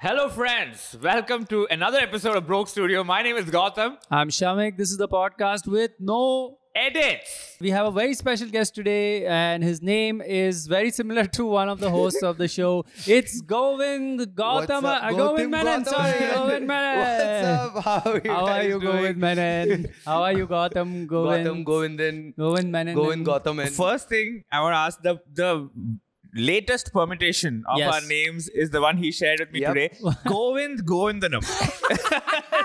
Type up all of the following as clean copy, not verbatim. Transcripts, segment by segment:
Hello, friends. Welcome to another episode of Broke Studio. My name is Gautam. I'm Shamik. This is the podcast with no Edits. We have a very special guest today, and his name is very similar to one of the hosts of the show. It's Govind Gautam. Govind Menon. Sorry, Govind Menon. What's up? How are you, Govind Menon? How are you, Gautam? Gautam, Govindan, Govind Menon. Govind Gautam. First thing I want to ask, the latest permutation of Yes. our names is the one he shared with me Yep. today. Govind Govindanam.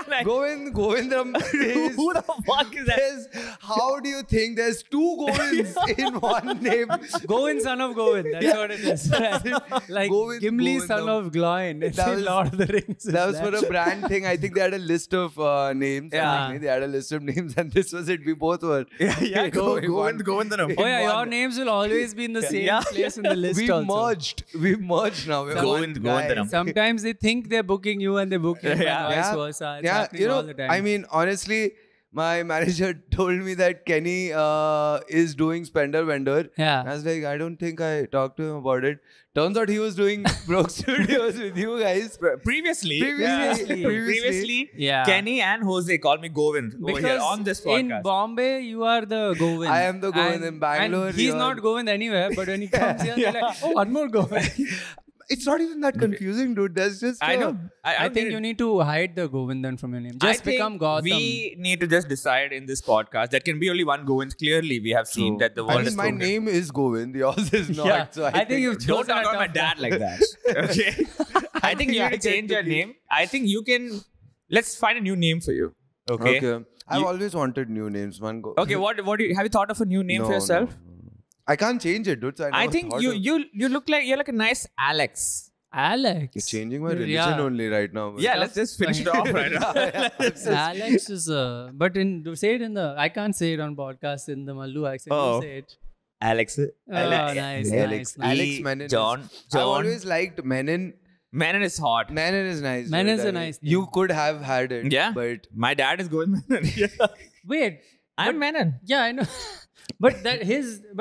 Like, Govindram is... who the fuck is that? How do you think there's two Govinds in one name? Govind, son of Govind. That's what it is. Like Govind, Gimli, son Govindam. of Gloin. It's That in was- Lord of the Rings. That was for a brand thing. I think they had a list of names. Yeah. They had a list of names and this was it. We both were. Yeah, Govind Govindanam. Oh yeah, your one. names will always be in the same Yeah. place in the list We also. merged. We merged now. We're Govind one guy. Govindanam. Sometimes they think they're booking you and they book you, Yeah. and vice Yeah. versa. It's Yeah, happening you know, all the time. I mean, honestly, my manager told me that Kenny is doing Spender Vendor. Yeah. I was like, I don't think I talked to him about it. Turns out he was doing Broke Studios with you guys. Previously, Previously. Yeah. Kenny and Jose called me Govind over here on this podcast. in Bombay, you are the Govind. I am the Govind. In Bangalore, and he's you are- not Govind anywhere, but when he comes here, they're like, oh, one more Govind. It's not even that confusing, dude. That's just. I know. I think you need to hide the Govindan from your name. I Just become think Gautam. We need to just decide in this podcast that can be only one Govind. Clearly, we have seen that the world I mean, is my broken. name is Govind. Yours is not. Yeah. So I think you've Don't chosen talk a about my tough dad one. like that. Okay. I think you I need to get change to your be- name. I think you can. Let's find a new name for you. Okay. Okay. I've You- always wanted new names, man. Okay. What do you have you thought of a new name for yourself? No. I can't change it, dude. So I never think thought you of- you look like you're like a nice Alex. Alex. You're changing my religion Yeah. only right now. man. Yeah. Let's just finish it off right now. Alex is but say it in the I can't say it on podcast in the Mallu accent. Oh. You say it. Alex. Nice, Alex. nice. Alex Menon. I've John. always liked Menon. Menon is hot. Menon is nice. Menon dude. is a I mean, nice You name. could have had it. Yeah. But My dad is going Menon. Wait. I'm Menon. Yeah, I know. But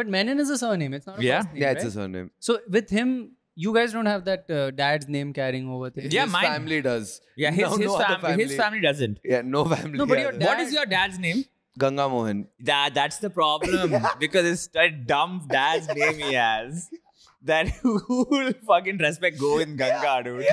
Menon is a surname. It's not a Yeah. first name, yeah, it's right? a surname. So with him, you guys don't have that dad's name carrying over there. Yeah, his mine- family does. Yeah, No, no other his family doesn't. Yeah, no family. No, but has your it. dad- What is your dad's name? Ganga Mohan. That's the problem because it's a dumb dad's name he has. That who will fucking respect Govind Ganga, dude?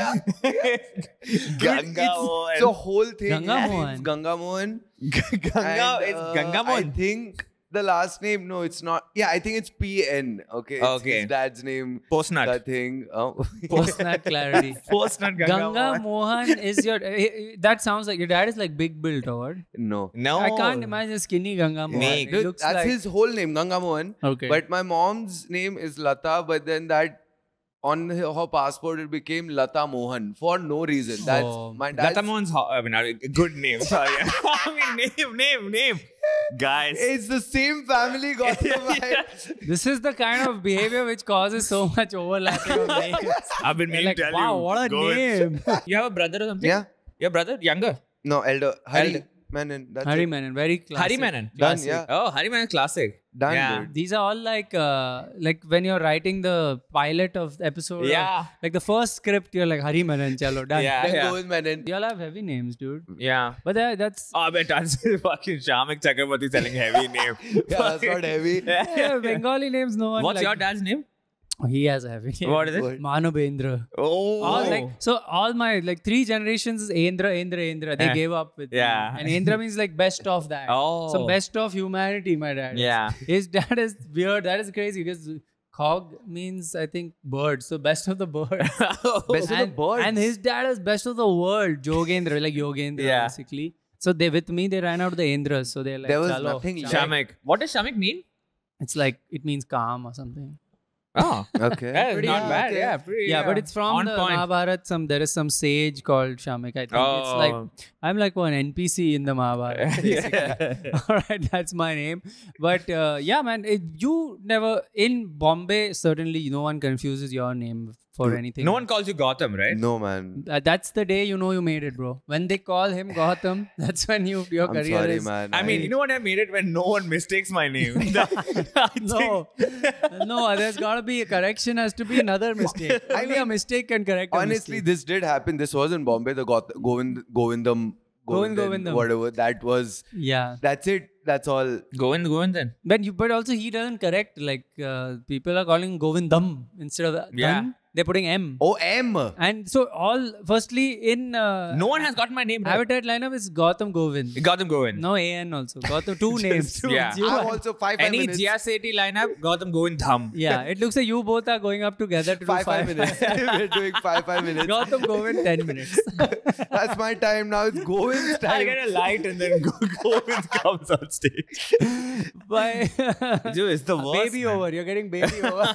Ganga Mohan. It's the whole thing. Ganga His name's Mohan. Ganga Mohan. Ganga, And, it's Ganga I Mohan. think the last name, no, it's not. Yeah, I think it's PN. Okay. It's Okay. his dad's name. Postnut. That thing. Oh. Post-nat clarity. Postnut Ganga, Ganga Mohan is your. That sounds like your dad is like big built, or no. No. I can't imagine skinny Ganga Mohan. Nick. It Dude, looks that's like his whole name, Ganga Mohan. Okay. But my mom's name is Lata, but then that on her passport it became Lata Mohan for no reason. That's Oh. my dad's. Lata Mohan's I mean, a good name. Sorry. I mean, name. Guys. It's the same family, Gautam. This is the kind of behavior which causes so much overlapping of names. I've been meaning Like, to tell wow, you. what a Govind. name. You have a brother or something? Yeah. Your brother? Younger? No, elder. Hari Elder. Menon. That's Hari it. Menon, very classic. Hari Menon. Done, Classic. yeah. Oh, Hari Menon classic. Done, Yeah. dude. These are all like when you're writing the pilot of the episode. Yeah. Like the first script, you're like Hari Menon, chalo, done. Yeah. Then go with Menon. You all have heavy names, dude. Yeah. But that's Oh, but that's fucking Shamik Chakraborty selling heavy name. Yeah, that's not heavy. yeah, Bengali names. No one. What's like, your dad's name? Oh, he has a heavy name. What is it? What? Manobendra. Oh. All my like 3 generations is Endra. They Yeah. gave up with Yeah. me. And Endra means like best of that. Oh. So best of humanity, my dad. is. Yeah. His dad is weird. That is crazy because Cog means I think bird. So best of the bird. Best of the and, birds. and his dad is best of the world. Jogendra, like Yogendra Yeah. basically. So they with me they ran out the Endras. So they're like There was "Chalo, nothing Shamik." left. Shamik. What does Shamik mean? It's like it means calm or something. Oh. Okay. That's Pretty not good. bad. Okay. Yeah. Pretty, Yeah, but it's from on the point. Mahabharata. There is some sage called Shamik. I think it's Oh. like I'm like one NPC in the Mahabharata. Basically. All right, that's my name. But yeah, man, you never in Bombay. Certainly, no one confuses your name for anything. No one calls you Gotham, right? No, man. That's the day you know you made it, bro. When they call him Gotham, that's when your I'm career sorry, is. man. I mean, you know what I made it when no one mistakes my name. No, there's got to be a correction. Has to be another mistake. Only a mistake can correct. Honestly, this did happen. This was in Bombay. The Govindam, whatever. That was. Yeah. That's it. That's all. Go in then. But also he doesn't correct. Like people are calling Govindam instead of Dam. They're putting M. Oh, M. And so firstly in No one has gotten my name right. Habitat lineup is Gautam Govind. Gotham Govind. No AN also. Gautam, two names. Yeah. You I'm are- also 5 Any minutes. Jia Sethi lineup, Gotham Govind Dham. Yeah, it looks like you both are going up together to do 5 minutes. We're doing 5 minutes. Gautam Govind 10 minutes. That's my time now. It's Govind's I time. get a light and then Govind comes on stage. Bye. Dude, it's the worst. Baby over. You're getting baby over.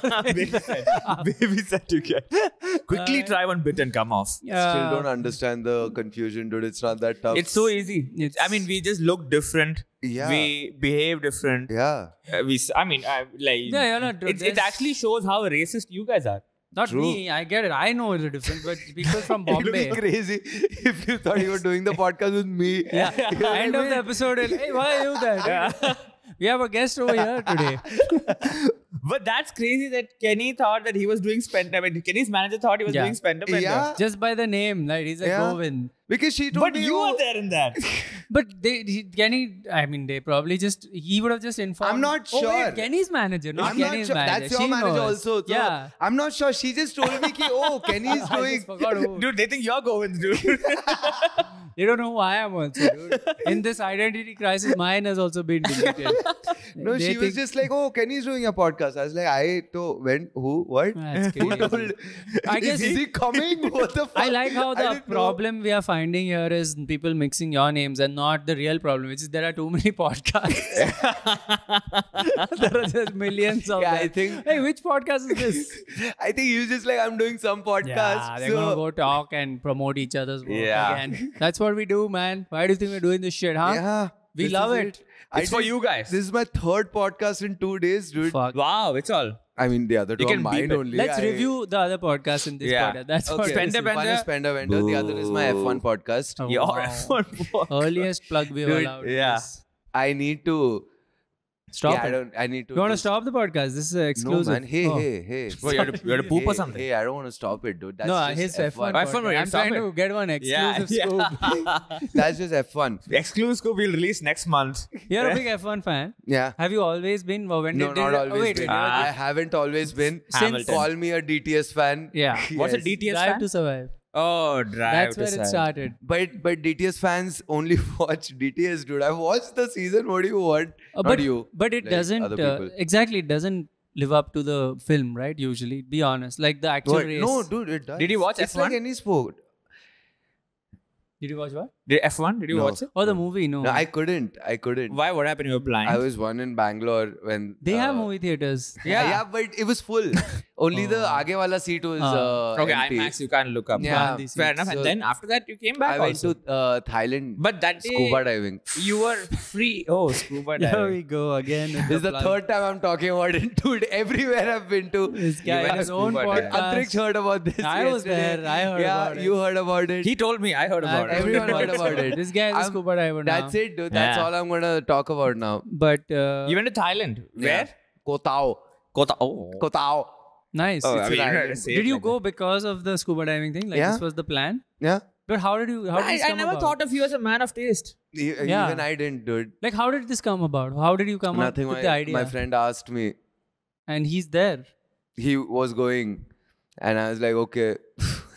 Baby set you get. Quickly try one bit and come off. Still don't understand the confusion, dude. It's not that tough. It's so easy. I mean, we just look different. Yeah. We behave different. Yeah. Yeah, you're not. It actually shows how racist you guys are. Not True. me. I get it. I know the difference. But people from It would be Bombay. crazy if you thought you were doing the podcast with me. Yeah. End of the episode. Hey, why are you there? We have a guest over here today. But that's crazy that Kenny thought that he was doing Spender. I mean, Kenny's manager thought he was doing Spender Bender. Yeah. Just by the name, like he's a Govind. Because she told But me you were there in that. But Kenny, I mean, they probably he would have just informed. I'm not Oh, sure. wait, Kenny's manager, not I'm not Kenny's sure. manager. That's your She manager knows. also. So Yeah. I'm not sure. She just told me, Kenny's I doing. just forgot who. Dude, they think you're Govind, dude. They don't know who I am also, dude. In this identity crisis, mine has also been deleted. No, They she was think- just like, Kenny's doing a podcast. I was like, who? What? That's Who crazy. told? I guess is he coming? What the fuck? I like how the didn't know. problem we are finding here is people mixing your names and not the real problem, which is there are too many podcasts. There are just millions of Yeah, them. I think- Hey, which podcast is this? I think he was just like, I'm doing some podcast. Yeah, they're gonna go talk and promote each other's work Yeah. again. That's what we do, man. Why do you think we're doing this shit, huh? Yeah. We this love is it. It's for you guys. This is my third podcast in 2 days, dude. Fuck. Wow, it's all. I mean, the other two You are can mine beep it. only. Let's review the other podcast in this Yeah. podcast. That's what Okay. Spender this is. One is Spender Bender. The other is my F1 podcast. Oh, Your wow. F1 Earliest plug we've Dude, allowed. yeah. This. I need to. Stop yeah, it. I need to. You want to just- stop the podcast? This is an No, exclusive. man. Hey, Oh. hey. Bro, you had to poop or something? Hey, I don't want to stop it, dude. That's No, just his F1. F1 podcast. will I'm stop trying it. to get one exclusive scoop. That's just F1. The exclusive scoop we'll release next month. You're a big F1 fan. Yeah. Have you always been? Well, when No, did not always wait, been. wait, I haven't always been. Hamilton. Call me a DTS fan. Yeah. What's a Yes. DTS Drive fan? to Survive. Oh, drive That's to where it Survive. started. But DTS fans only watch DTS, dude. I've watched the season. What do you want? Not But you. But it like doesn't other people. exactly. It doesn't live up to the film, right? Usually, be honest. Like the actual What? race. No, dude, it does. Did you watch It's F1? like any sport. Did you watch what? Did F1? Did you No. watch it? Oh, the movie. No. No, I couldn't. Why? What happened? You were blind? I was one in Bangalore when they have movie theaters. Yeah, but it was full. Only the aage wala seat was Okay, empty. IMAX you can't look up. Yeah. Fair enough. So- And then after that you came back I went also. to Thailand. But that day scuba diving. you were free. Oh, scuba Here diving. we go again. with This is the plug. third time I'm talking about it, dude. Everywhere I've been to. This guy went has his to own scuba diving. podcast. Antriksh heard about this. I was yesterday. there. I heard yeah, about it. you heard about it. He told me. I heard about it. Everyone heard about it. This guy is a I'm- scuba diver now. That's it, dude. That's Yeah. all I'm gonna talk about now. But You went to Thailand. Where? Koh Tao. Kota. Oh. Koh Tao. nice. Oh, I It's mean, an you had to island. say it Did you like go because of the scuba diving thing? Like Yeah. this was the plan? Yeah. But how did you? How that. did this I come never about? thought of you as a man of taste. Yeah. Even I didn't, dude. Like how did this come about? How did you come Nothing. up with the idea? My friend asked me. And he's there. He was going, and I was like, okay,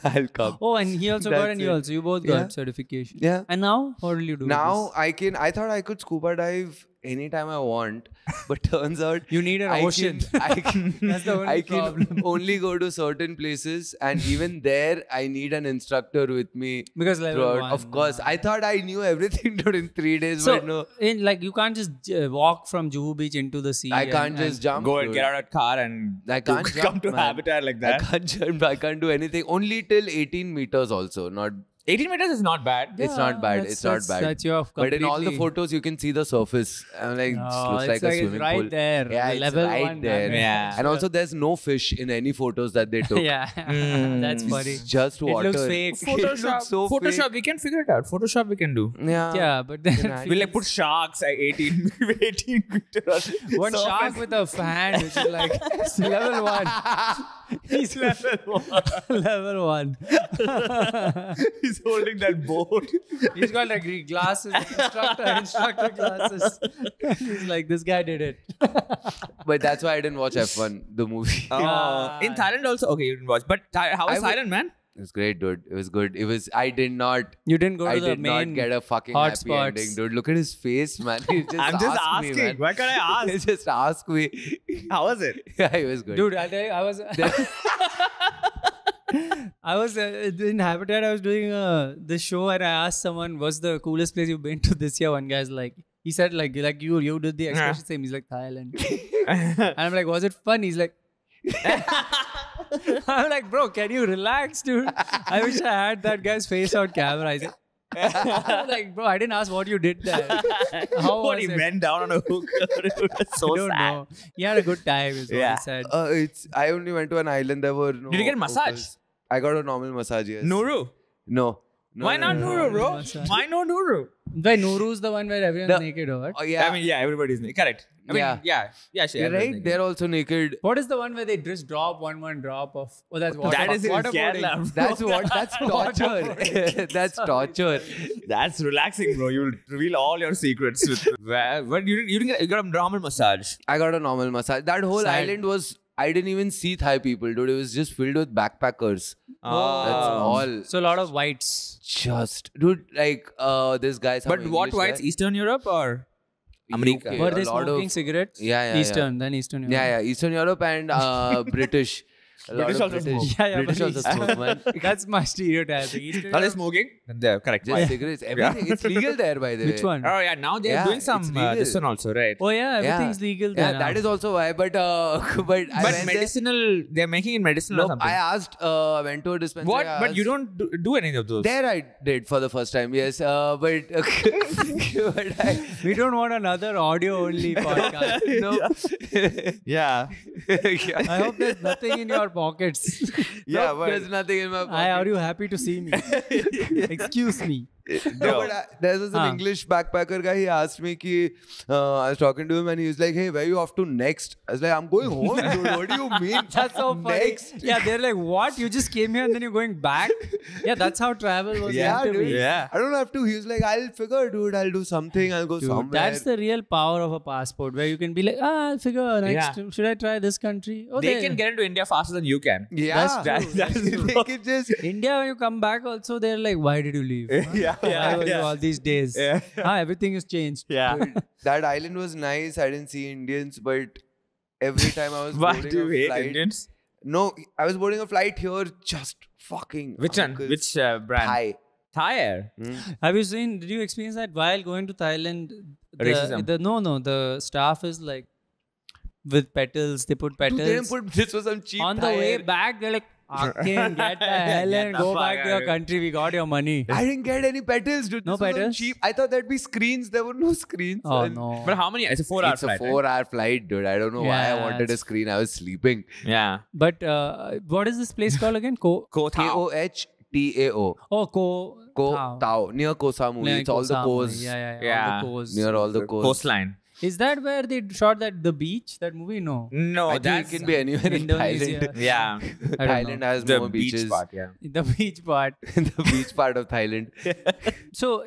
I'll come. Oh, and he also got, That's and you it. also. You both got Yeah. certification. Yeah. And now, what will you do? with Now this? I thought I could scuba dive anytime I want, but turns out you need an ocean. I can, That's the only I can problem. only go to certain places, and even there I need an instructor with me. Because level throughout. one, Of course, I thought I knew everything dude, in 3 days, So, but no, in like you can't just walk from Juhu Beach into the sea. I can't just jump. Go and dude. get out of car and I can't come jump, to man. Habitat like I that. can't jump. I can't do anything. Only till 18 meters, also not 18 meters is not bad. It's not bad. that's- It's not that's- bad. That's your But in all the completely- photos, you can see the surface. I'm like, No, it looks it's like a it's swimming right pool. there. Yeah, the it's level right one. there. Yeah. And also, there's no fish in any photos that they took. Yeah, that's funny. It's just water. It looks fake. looks so Photoshop, we can figure it out. Photoshop, we can do. Yeah. Yeah, but then Yeah, it We'll like put feels- sharks at 18 meters. one shark with a fan, which is like it's level 1. He's level 1. Level 1. He's holding that boat. He's got like glasses, instructor glasses. He's like, this guy did it. But that's why I didn't watch F1, the movie. Oh, in Thailand also. Okay, you didn't watch. But how was I would- Thailand, man? It was great, dude. It was good. It was. I did not. You didn't go I to the did not main get a fucking hot happy spots. ending, dude. Look at his face, man. He just I'm just asked asking. Me, man. Why can't I ask? Just ask me. How was it? Yeah, it was good. Dude, I'll tell you, I was I was in Habitat. I was doing this show, and I asked someone, "What's the coolest place you've been to this year?" One guy's like, he said like you did the expression same. He's like, Thailand, and I'm like, was it fun? He's like. I'm like, bro, can you relax, dude? I wish I had that guy's face on camera. I said, I'm like, bro, I didn't ask what you did there. How What, was he it? went down on a hook. That's so I don't sad. know. He had a good time, is what Yeah. he said. I only went to an island. There were no. Did you get a massage? hotels. I got a normal massage. Yes. Nuru. No. Why not no. Nuru, bro? Massage. Why no Nuru? Why Nuru's the one where everyone's naked, or what? Oh yeah. I mean, yeah, everybody's naked. Correct. I mean, Yeah. yeah, sure. You're everybody's right. naked. They're also naked. What is the one where they just drop one drop of? Oh, that's water. That is in waterboarding. Kerala, bro. That's what. That's torture. That's torture. That's relaxing, bro. You'll reveal all your secrets. But you didn't get, you got a normal massage. I got a normal massage. That whole Sad. island was. I didn't even see Thai people, dude. It was just filled with backpackers. That's all. So a lot of whites. Just, dude, like this guy. some But what English whites? guy. Eastern Europe or America? UK, Were a they lot smoking of- cigarettes? Yeah. Eastern, then Eastern Europe. Yeah, Eastern Europe and British. A lot British of also smoke. Yeah, British but also Eastern- smoke, man. That's my stereotype. Eastern Are they Europe- smoking? They're correct. Just cigarettes. Everything. It's legal there, by the way. Which one? Oh yeah, now they're Yeah, doing some it's legal. this one also, right? Oh yeah, everything's Yeah. legal Yeah, there. that is also why. But I But went there- medicinal, they're making it medicinal or Nope, something. I asked. Went to a dispensary. What? I But you asked- don't do any of those. There I did for the first time. Yes, but We don't want another audio only podcast. Yeah. I hope there's nothing in your pockets. Yeah, but there's nothing in my pocket. Are you happy to see me? Excuse me. No, but there was an English backpacker guy. He asked me, I was talking to him and he was like, hey, where are you off to next? I was like, I'm going home, dude. What do you mean? That's so funny. Next? Yeah, they're like, what? You just came here and then you're going back? Yeah, that's how travel was Yeah, meant to dude. be. Yeah. I don't have to. He was like, I'll figure, dude. I'll do something. I'll go Dude, somewhere. that's the real power of a passport where you can be like, I'll figure next. Yeah. Should I try this country? Oh, They can get into India faster than you can. Yeah. That's they can just... India, when you come back, also they're like, why did you leave? Yeah. Why were you all these days? Yeah. Everything has changed. Yeah. Dude, that island was nice. I didn't see Indians, but every time I was Why boarding do you a hate flight, Indians? No, I was boarding a flight here. Just fucking. Which one? uncles. Which brand? Thai. Thai Air. Have you seen? Did you experience that while going to Thailand? Racism. The staff is like with petals. They put petals. Dude, they didn't put. This was some cheap. On the Thai way air. back, they're like, "Fucking get the hell Get and the go fuck back to out your of country. We got your money." I didn't get any petals, dude. No This was some petals? cheap. I thought there'd be screens. There were no screens. Oh And no! But how many? It's a 4-hour It's flight. a 4-hour flight, dude. I don't know why I Yeah, wanted a it's- screen. I was sleeping. Right? Yeah. But what is this place called again? Koh Tao. KOHTAO. Oh, Koh Ko Tao. Near Koh Samui. Yeah, It's all the Koh Kohs. Samui. Yeah. Yeah. All the Kohs. Near all the Kohs. Coastline. Is that where they shot the beach? That movie? No. No, I think that's it can be anywhere in Indonesia. Thailand. yeah. I don't Thailand know. has The more beach beaches. part. Yeah. The beach part. The beach part of Thailand. So,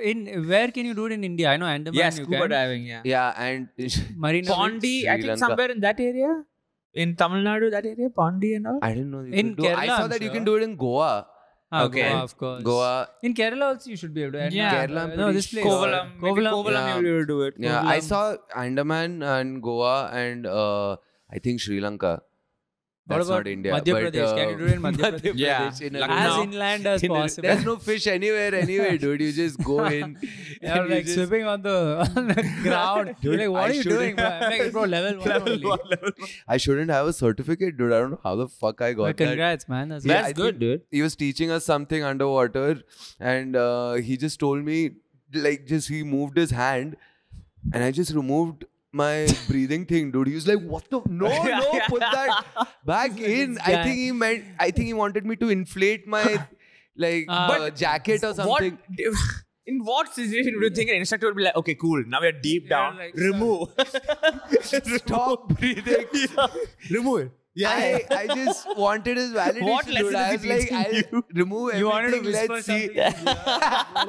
where can you do it in India? I know Andaman. Yeah, you scuba can. diving. Yeah. Yeah, and Marina Beach. Pondi, I Sri think Lanka. somewhere in that area. In Tamil Nadu, that area, Pondi and all. I didn't know you In could do. I Kerala, saw I'm that you can sure. do it in Goa. Okay. Okay. Goa, of course. Goa. In Kerala also you should be able to. Yeah. Kerala, I'm No, pretty this place. sure. Kovalam. Maybe Kovalam Yeah. you will do it. Yeah, I Kovalam. saw Andaman and Goa and I think Sri Lanka. What That's about not India. Madhya but, Pradesh? Can you do it in Madhya Pradesh? Yeah. in a Lucknow. As river. inland as possible. There's no fish anywhere anyway, dude. You just go in. You're and you like just- swimming on the ground. You're like, what I are you doing? Bro? I'm like, bro, level 1 only. I shouldn't have a certificate, dude. I don't know how the fuck I got But that. congrats, man. That's Yeah, That's I good, think dude. He was teaching us something underwater, and he just told me, like, he moved his hand, and I just removed my breathing thing, dude. He was like, "What the? No, put that back in." guy. I think he wanted me to inflate my jacket or something. In what situation would you think an instructor would be like, okay, cool, now we are deep down, like, remove. Stop breathing. Remove it. I just wanted his validation. What dude. lesson I is was he like, teaching I'll you? remove everything. You wanted to whisper Let's see. something.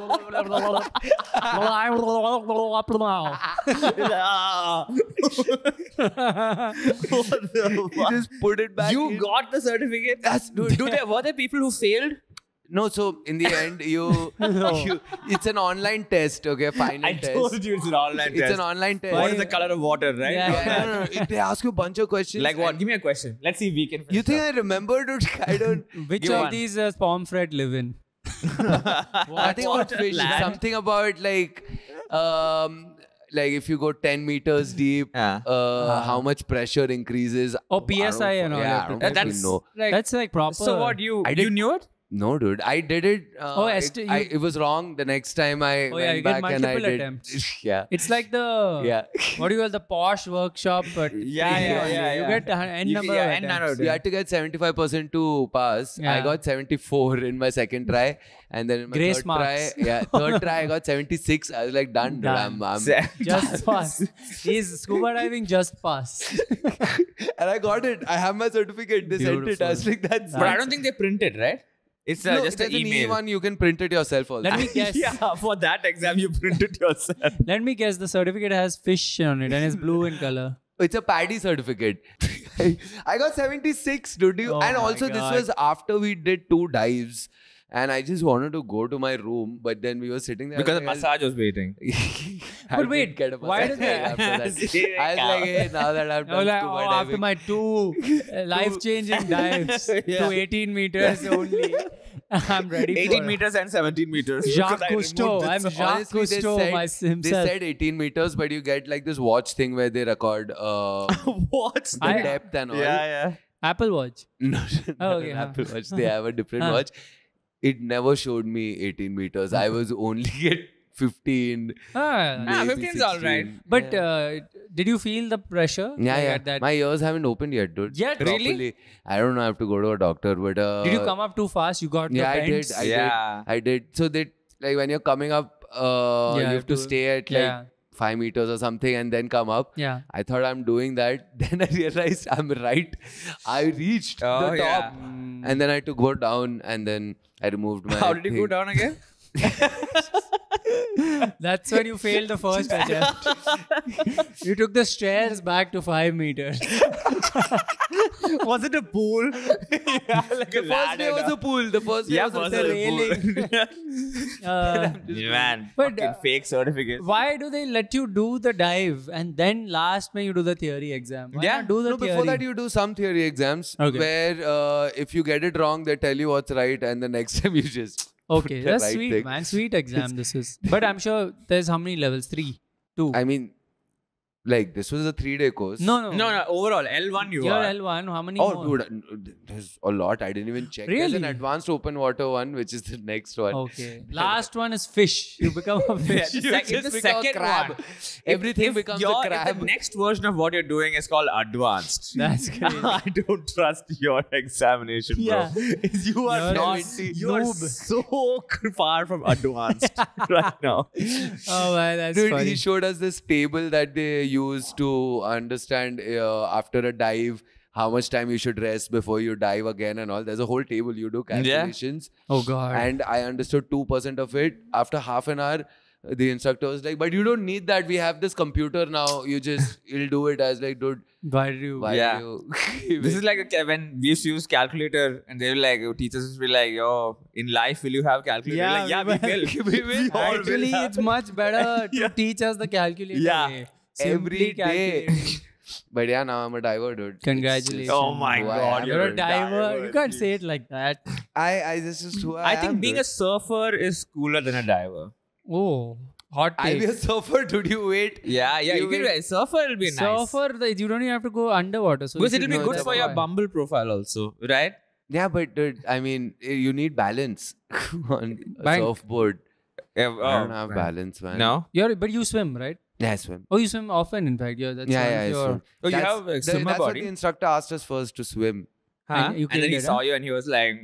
He just put it back. You in. got the certificate? That's dude. Were there people who failed? No, so in the end, it's an online test, okay? Final I test. told you it's an online test. It's an online test. What is the color of water, right? Yeah. No. They ask you a bunch of questions. Like what? and Give me a question. Let's see if we can. You think I remember, dude? I don't. Which Give of one. these Pomfret live in? Nothing about fish. Land. Something about like if you go 10 meters deep, Yeah. how much pressure increases. Oh, PSI and all Yeah, that. I don't That's fucking know. That's like proper. So what? You knew it? No, dude. I did it. it was wrong. The next time I Oh, yeah, went you get back and I multiple did. attempts. Yeah. It's like the Yeah. what do you call the posh workshop? But Yeah. You get n number of N attempts. number of You had to get 75% to pass. I Yeah. got 74 in my second try. And then in my Grace third marks. try, third try I got 76. I was like, done. dude. I'm Just pass. He's scuba diving just pass. and I got it. I have my certificate. They sent it. I was like, that's But I don't think they print it, right? It's no, just an there's email. one. You can print it yourself also. Let me guess. Yeah, for that exam you print it yourself. Let me guess. The certificate has fish on it and it's blue in color. It's a paddy certificate. I got 76, dude. Oh and my also God. this was after we did 2 dives. And I just wanted to go to my room, but then we were sitting there. Because the I was massage was waiting. I But wait, didn't get a why massage did they- after that. See, I was like, hey, now that I've I done was like, scuba after diving, my 2 life-changing dives to 18 meters only, I'm ready 18 for meters and 17 meters. Jacques Because I removed Cousteau. it. I'm Jacques honestly, they Cousteau said- himself. They said 18 meters, but you get like this watch thing where they record What? the depth and all. Yeah. Apple Watch. No, Oh, not okay, an huh. Apple Watch. They have a different Huh. watch. It never showed me 18 meters. I was only at 15. Ah, maybe 15 is all right. 16. but did you feel the pressure? Yeah, like, yeah. at that? My ears haven't opened yet, dude. Yet? Really? Properly. I don't know. I have to go to a doctor, but Did you come up too fast? You got Yeah, the I did. bends? Yeah. I did. So they like when you're coming up, you have to stay at like yeah. 5 meters or something and then come up. Yeah. I thought I'm doing that. Then I realized I'm right. I reached Oh, the yeah. top. And then I had to go down and then I removed my How did you go thing. down again? That's when you failed the first attempt. You took the stairs back to 5 meters. Was it a pool? Yeah, like The first day was a pool. The first day was was a a railing. Man, But, fucking fake certificate. Why do they let you do the dive and then last may you do the theory exam? Why Yeah. not do the No, theory? before that you do some theory exams Okay. where if you get it wrong, they tell you what's right and the next time you just Okay, put the that's right sweet, thing. man. Sweet exam this is. But I'm sure there's how many levels? 3, 2. I mean, like this was a 3-day course. No. No, overall, L1 you You're are. L1. How many Oh, more? dude, there's a lot. I didn't even check. There's an Really? advanced open water one, which is the next one. Okay. Last one is fish. You become a fish. The You sec- just it's the become a second crab. one. Everything If becomes a your- if crab. the next version of what you're doing is called advanced. That's crazy. I don't trust your examination, bro. Yeah. You are You're not. a You are noob. so far from advanced right now. Oh, man, that's Dude, funny. he showed us this table that they use to understand after a dive how much time you should rest before you dive again and all. There's a whole table. You do calculations. Oh, God. And I understood 2% of it. After half an hour, the instructor was like, but you don't need that. We have this computer now. You'll do it. I was like, dude, Why do you? why Yeah. do you... This is like when we used to use calculator and they were like, teachers would be like, yo, in life, will you have calculator? Yeah, Like, we we will. We will. all will Actually, have. it's much better to teach us the calculator Yeah. way. Every Simply day. calculating. But yeah, now I'm a diver, dude. Congratulations. Oh my who I god, am, You're a dude. diver. You can't say it like that. This is who I am. I think being dude. a surfer is cooler than a diver. Oh, hot I'll take. be a surfer, dude. You wait. Yeah, you can be a surfer. It'll be nice. Surfer, you don't even have to go underwater. So Because you it'll should be know good that for your why. Bumble profile also, right? Yeah, but dude, I mean, you need balance on a Bang. surfboard. Yeah, I don't have balance, man. No? But you swim, right? Yeah, I swim. Oh, you swim often, in fact. Yeah, that's Yeah, one yeah, of I your... swim. Oh, you have a swimmer That's what body? the instructor asked us first to swim. Huh? And you And then killed he it, saw huh? you and he was like,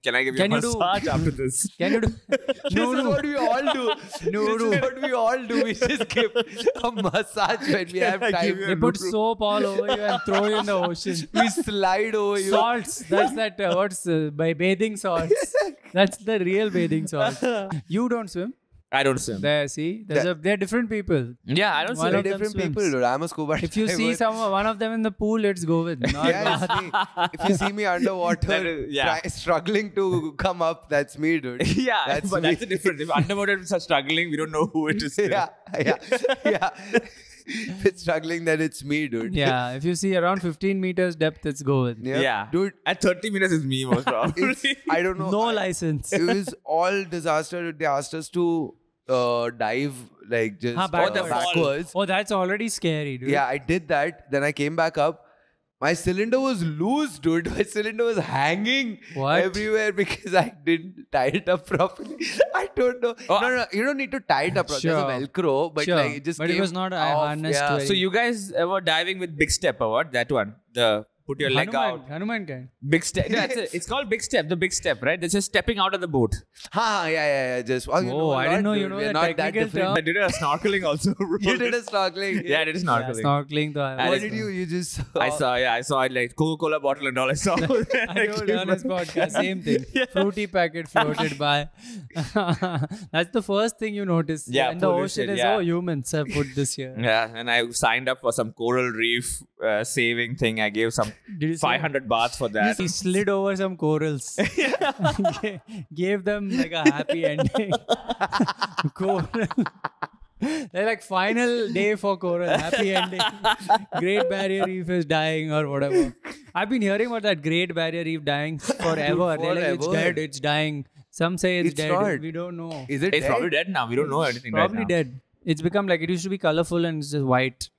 can I give you Can a you do- massage after this? Can you do... This is what we all do. This is what we all do. We just give a massage when we have I give time. you They put soap all over you and throw you in the ocean. We slide over you. Salts. That's by bathing salts. That's the real bathing salts. You don't swim? I don't swim. There, see? They're different people. Yeah, I don't One swim. of them Different swims. people, dude. I'm a scuba If you see diver. one of them in the pool, it's Govind. Not Yeah, it's me. If you see me underwater, That is- yeah. struggling to come up, that's me, dude. Yeah, That's but me. that's the difference. If underwater is struggling, we don't know who it is. still. yeah. If it's struggling, then it's me, dude. Yeah, if you see around 15 meters depth, it's Govind. Yeah. Dude, At 30 minutes is me most probably. I don't know. No license. It was all disaster. They asked us to dive like just backwards. backwards. Oh, that's already scary, dude. Yeah, I did that. Then I came back up. My cylinder was loose, dude. My cylinder was hanging What? everywhere because I didn't tie it up properly. I don't know. Oh, No, you don't need to tie it up properly. Sure. There's a Velcro, but Sure. like it just But it came was not off. harnessed Yeah. very- So you guys ever diving with big step or what? That one. The put your leg out. Hanuman kind. Big step. No, it's called big step. The big step, right? That's just stepping out of the boat. Yeah. Just you Oh, know a I didn't lot, know you dude. know We're the not that technical different. term. I did a snorkeling also. You did a snorkeling. Yeah, I did a snorkeling. Snorkeling. Though, What did you? You just. I saw it like Coca-Cola bottle and all I saw. I told on his podcast, same thing. Fruity packet floated by. That's the first thing you notice. Yeah, in the pollution, ocean is, yeah. oh, humans have put this here. Yeah, and I signed up for some coral reef saving thing. I gave some Did you see 500 bahts for that. He slid over some corals. Gave them like a happy ending. Coral. They're like final day for coral. Happy ending. Great Barrier Reef is dying or whatever. I've been hearing about that Great Barrier Reef dying forever. They're like, it's forever. dead, it's dying. Some say it's dead. not. We don't know. Is it It's dead? probably dead now. We don't know anything Probably right now. dead. It's become like it used to be colorful and it's just white.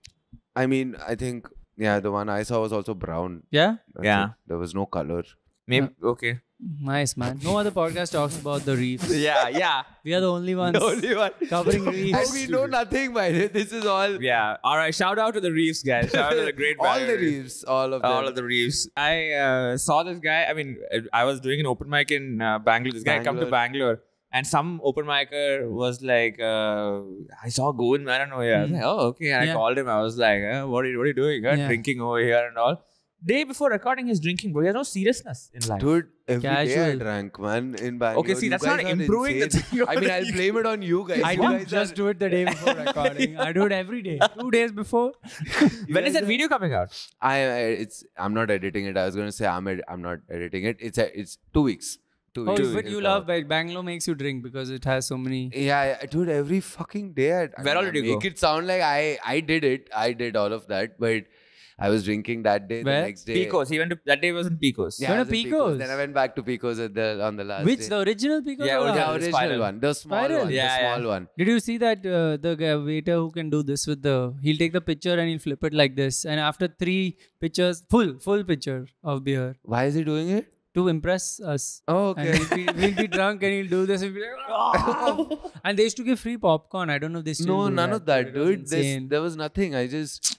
I mean, I think the one I saw was also brown. Yeah? That's Yeah. it. There was no color. Maybe okay. Nice, man. No other podcast talks about the reefs. Yeah. We are the only ones one. covering reefs. And we know nothing by it. This is all. Yeah. All right. Shout out to the reefs, guys. Shout out to the Great all Barrier the Reef. reefs. All of them. All of the reefs. I saw this guy. I mean, I was doing an open mic in Bangalore. This guy come to Bangalore. And some open micer was like, I saw Govind, I don't know. Yeah. I was like, oh, okay. And I Yeah. called him. I was like, what are you doing? Yeah. Drinking over here and all. Day before recording, he's drinking, bro. He has no seriousness in life. Dude, every day I Casual. drank, man, in Bangalore. Okay, see, You that's guys not are improving the insane. thing. I mean, I'll blame it on you guys. I You don't guys just are- do it the day before recording. I do it every day. 2 days before. When is that video coming out? I'm not editing it. I was gonna say I'm not editing it. It's 2 weeks. 2 Oh, weeks. but you love Bangalore makes you drink because it has so many. Yeah, dude, every fucking day. Where all did you make go? it sound like I did it. I did all of that, but I was drinking that day. Where? The next day. Picos. He went to, that day was in Picos. Yeah, You I went was to in Picos. Picos? Then I went back to Picos on the last Which day. the original Pico? Yeah, or original. The original Spiral. one, the small Spiral? one, Yeah, the yeah. small one. Did you see that the waiter who can do this with he'll take the picture and he'll flip it like this, and after 3 pictures, full picture of beer Why is he doing it? to impress us. Oh, And okay. we'll be drunk and he'll do this and we'll be like, "Oh." And they used to give free popcorn. I don't know if they still No, do none of that, but it was dude. insane. There was nothing. I just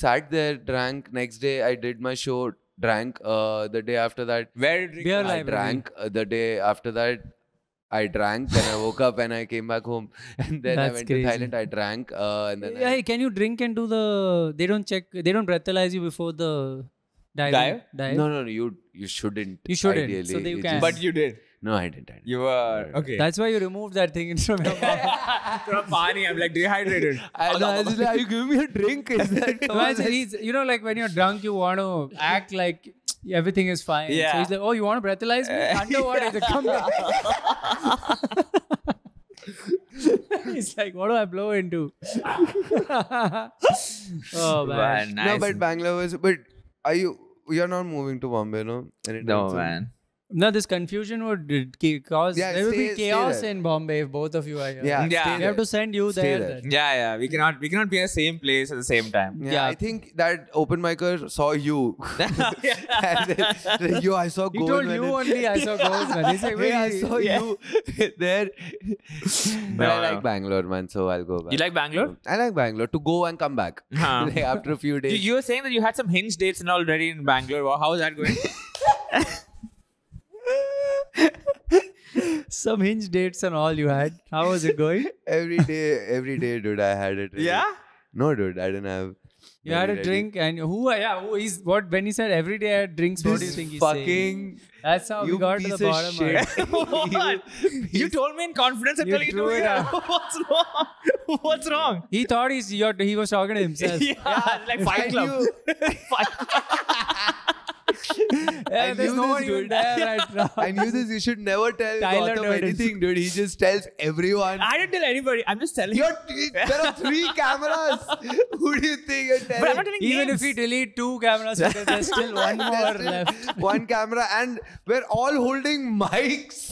sat there, drank. Next day, I did my show, drank. The day after that, Where did you Beer drink? I library. drank. The day after that, I drank. Then I woke up and I came back home. And then I That's went crazy. to Thailand. I drank. And then Hey, can you drink and do they don't breathalyze you before the Dive? no, you shouldn't. You shouldn't, Ideally. so that you can. But you did. No, I didn't. You were okay. That's why you removed that thing from your mouth. From Pani, I'm like dehydrated. I was just like, are you giving me a drink? Is that Imagine like when you're drunk, you want to act like everything is fine. Yeah. So he's like, oh, you want to breathalyze me? Underwater. He's like, come back. He's like, what do I blow into? Oh man. Nice. No, but Bangalore was. But you're not moving to Bombay, no? Anytime No, soon? man. No, this confusion would cause Yeah, there will be stay chaos there. in Bombay if both of you are here. Yeah, Yeah. stay We have there. to send you Stay there. there. Then. Yeah. We cannot be in the same place at the same time. Yeah, Yeah. I think that open micer saw you. And then, like, yo, I saw He gold. told man, you and- only I saw goals, man. He's like, Hey, I wait, saw you there. But I No. like Bangalore, man, so I'll go back. You like Bangalore? I like Bangalore to go and come back. Huh. Like, after a few days. You were saying that you had some hinge dates and already in Bangalore. Well, how is that going? some hinge dates and all you had. How was it going? every day, dude, I had it. Really. No, dude, I didn't have. You had a ready. drink and who is what when he said every day I had drinks, what do you This think he's saying? fucking. That's how we you got to piece the of bottom shit. of it. What? You told me in confidence. I'm You telling you threw to it me. out. What's wrong? What's wrong? He thought he was talking to himself. Yeah, like Fight I Club. Yeah, there's knew no this, one even dude. there right now. I knew this. You should never tell Tyler Gautam Durden. anything, dude. He just tells everyone. I didn't tell anybody. I'm just telling you. There are 3 cameras. Who do you think you're telling? But I'm not telling Even names. if we delete 2 cameras, because there's still one more There's still left. One camera, and we're all holding mics.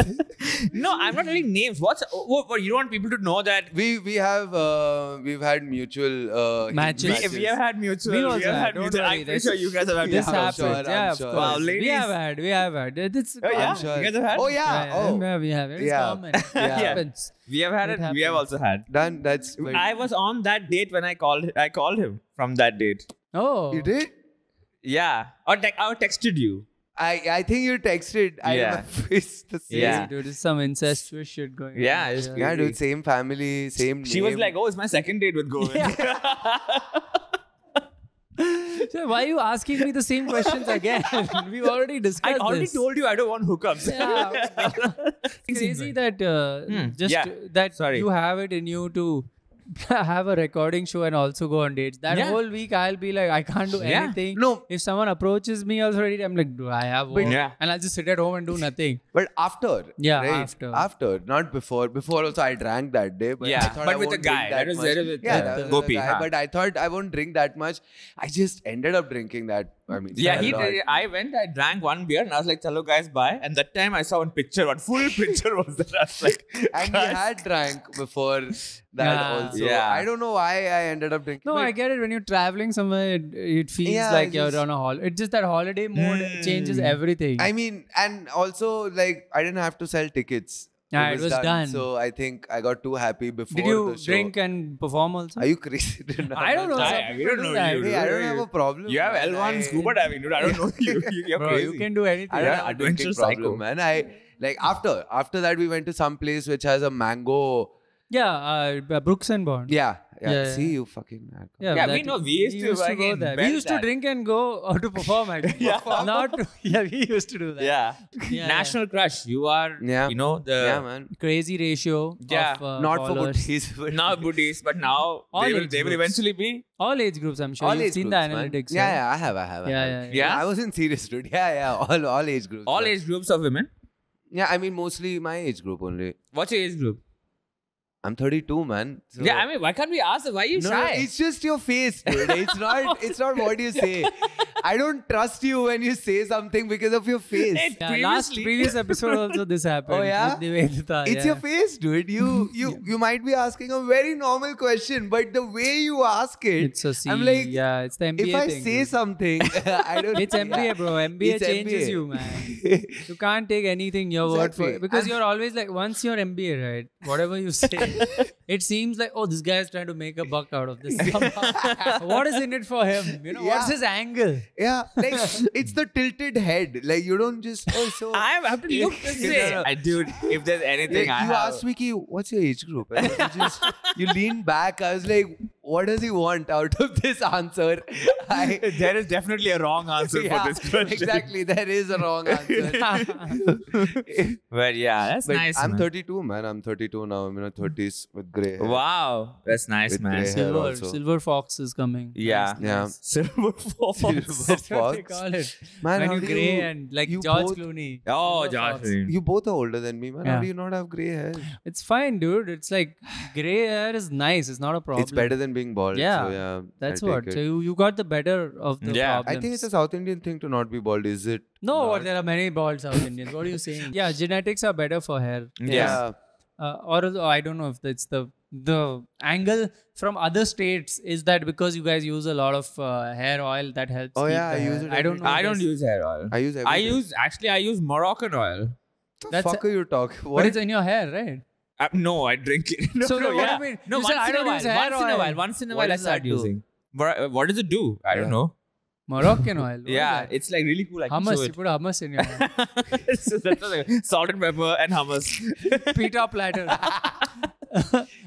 No, I'm not telling names. What? You don't want people to know that We've had mutual Matches. we have had mutual. We also had. had Don't mutual. worry, I'm pretty sure you guys have had This I'm mutual. happens. sure, Yeah, I'm of sure. course. Wow, We ladies. have had. It's, Oh yeah, I'm sure. you guys have had. Oh yeah. Oh, yeah, we have. It's Yeah. common. It happens. We have had It it. We have happens. also had. done. That's. I was on that date when I called him from that date. Oh. You did? Yeah, or I texted you. I think you texted. I Yeah. remember it's the same. Yeah. Dude, it's some incestuous shit going on. Yeah, it's Yeah, dude. Same family, same. She was name. like, "Oh, it's my second date with Govind." So why are you asking me the same questions again? We've already I discussed already this. told you I don't want hookups. Yeah. It's crazy that just Yeah. that Sorry. you have it in you to have a recording show and also go on dates. That Yeah. whole week I'll be like, I can't do Yeah. anything. No. If someone approaches me already, I'm like, do I have work? Yeah. And I'll just sit at home and do nothing. But after. Yeah, right? after. Not before. Before also I drank that day. But Yeah, I thought but I with won't a guy. drink That was much. there with, Yeah, that was with Gopi, a guy. huh? But I thought I won't drink that much. I just ended up drinking that. I mean, Yeah, a lot. I went, I drank one beer, and I was like, "Hello, guys, bye." And that time I saw one picture, one full picture was there. I was like, And we "Guys." had drank before that Yeah. also. Yeah. I don't know why I ended up drinking. No, but I get it. When you're traveling somewhere, it feels Yeah, like I you're just- on a holiday. It's just that holiday mode changes everything. I mean, and also like I didn't have to sell tickets. Yeah, it was done. So I think I got too happy before Did you the show. drink and perform also? Are you crazy? I don't know. I- some we people don't do know that. you, Hey, I don't have a problem. You have man. L1 scuba diving, dude. I don't know you. You're Bro, crazy. you can do anything. I don't Yeah, have a adventure drinking psycho. problem, man. I like after that we went to some place which has a mango. Yeah, Brooks and Bond. Yeah. Yeah. See you fucking. Yeah, that- we know. We used to go fucking there. We bet used to that. drink and go to perform actually. Not to, yeah, we used to do that. Yeah. Yeah, National crush. You are, Yeah. you know, the Yeah, man. Crazy ratio Yeah, of Not for followers. Buddhis, but now Buddhists, but now All they will age groups. Eventually be. All age groups, I'm sure. all You've age seen groups, the man. analytics. Yeah, right? yeah, I have. Yeah. Yeah? I wasn't serious, dude. Yeah. All age groups. All man. age groups of women. Yeah, I mean mostly my age group only. What's your age group? I'm 32, man. So Yeah, I mean, why can't we ask? Why are you No, shy? it's just your face, dude. It's not what you say. I don't trust you when you say something because of your face. It- Yeah, Previously- previous episode also this happened. Oh, yeah? With Nivedita, It's yeah. your face, dude. You might be asking a very normal question, but the way you ask it, It's a C. I'm like, yeah, it's the MBA if I thing. say dude. something, I don't. It's MBA, bro. MBA It's changes MBA. you, man. You can't take anything your word for Exactly. it because And- you're always like, once you're MBA, right? Whatever you say, it seems like, oh, this guy is trying to make a buck out of this. somehow. What is in it for him? You know, what's Yeah. his angle? Yeah, like it's the tilted head. Like you don't just. Oh, so. I have to look this No, way. no. Dude, if there's anything Like, I you have. asked me, ki, what's your age group? And you leaned back. I was like, what does he want out of this answer? There is definitely a wrong answer Yeah, for this question. exactly. There is a wrong answer. But yeah, that's But nice. I'm man. 32, man. I'm 32 now. I'm in my 30s with grey hair. Wow, that's nice, With man. grey hair. Silver, also. silver fox is coming. Yeah. Yeah. Silver fox. Silver That's what they fox. call it. Man, When how you do grey you- and like you George both- Clooney. Oh, Silver Josh. fox. You both are older than me, man. How Yeah. do you not have grey hair? It's fine, dude. It's like grey hair is nice. It's not a problem. It's better than being bald. Yeah, so yeah, That's I'll what. take So it. you got the better of the Yeah. problems. I think it's a South Indian thing to not be bald. Is it? No, not? there are many bald South Indians. What are you saying? Yeah, genetics are better for hair. Yeah. Or I don't know if it's the angle from other states is that because you guys use a lot of hair oil that helps. Oh, keep yeah, the I use hair. it I don't every know. I if don't there's- use hair oil. I use every I day. use Moroccan oil. The That's fuck are you talking? But What? it's in your hair, right? No, I drink it. No, So no, then what do yeah. you mean? No, You said, once "I in a don't while. use hair oil." Once in a What while, I does that start do? using. What does it do? I don't know. Moroccan oil. What is Yeah, that? it's like really cool. I can Hummus. show You it. put hummus in your hair. So that's like salt and pepper and hummus. Pita platter.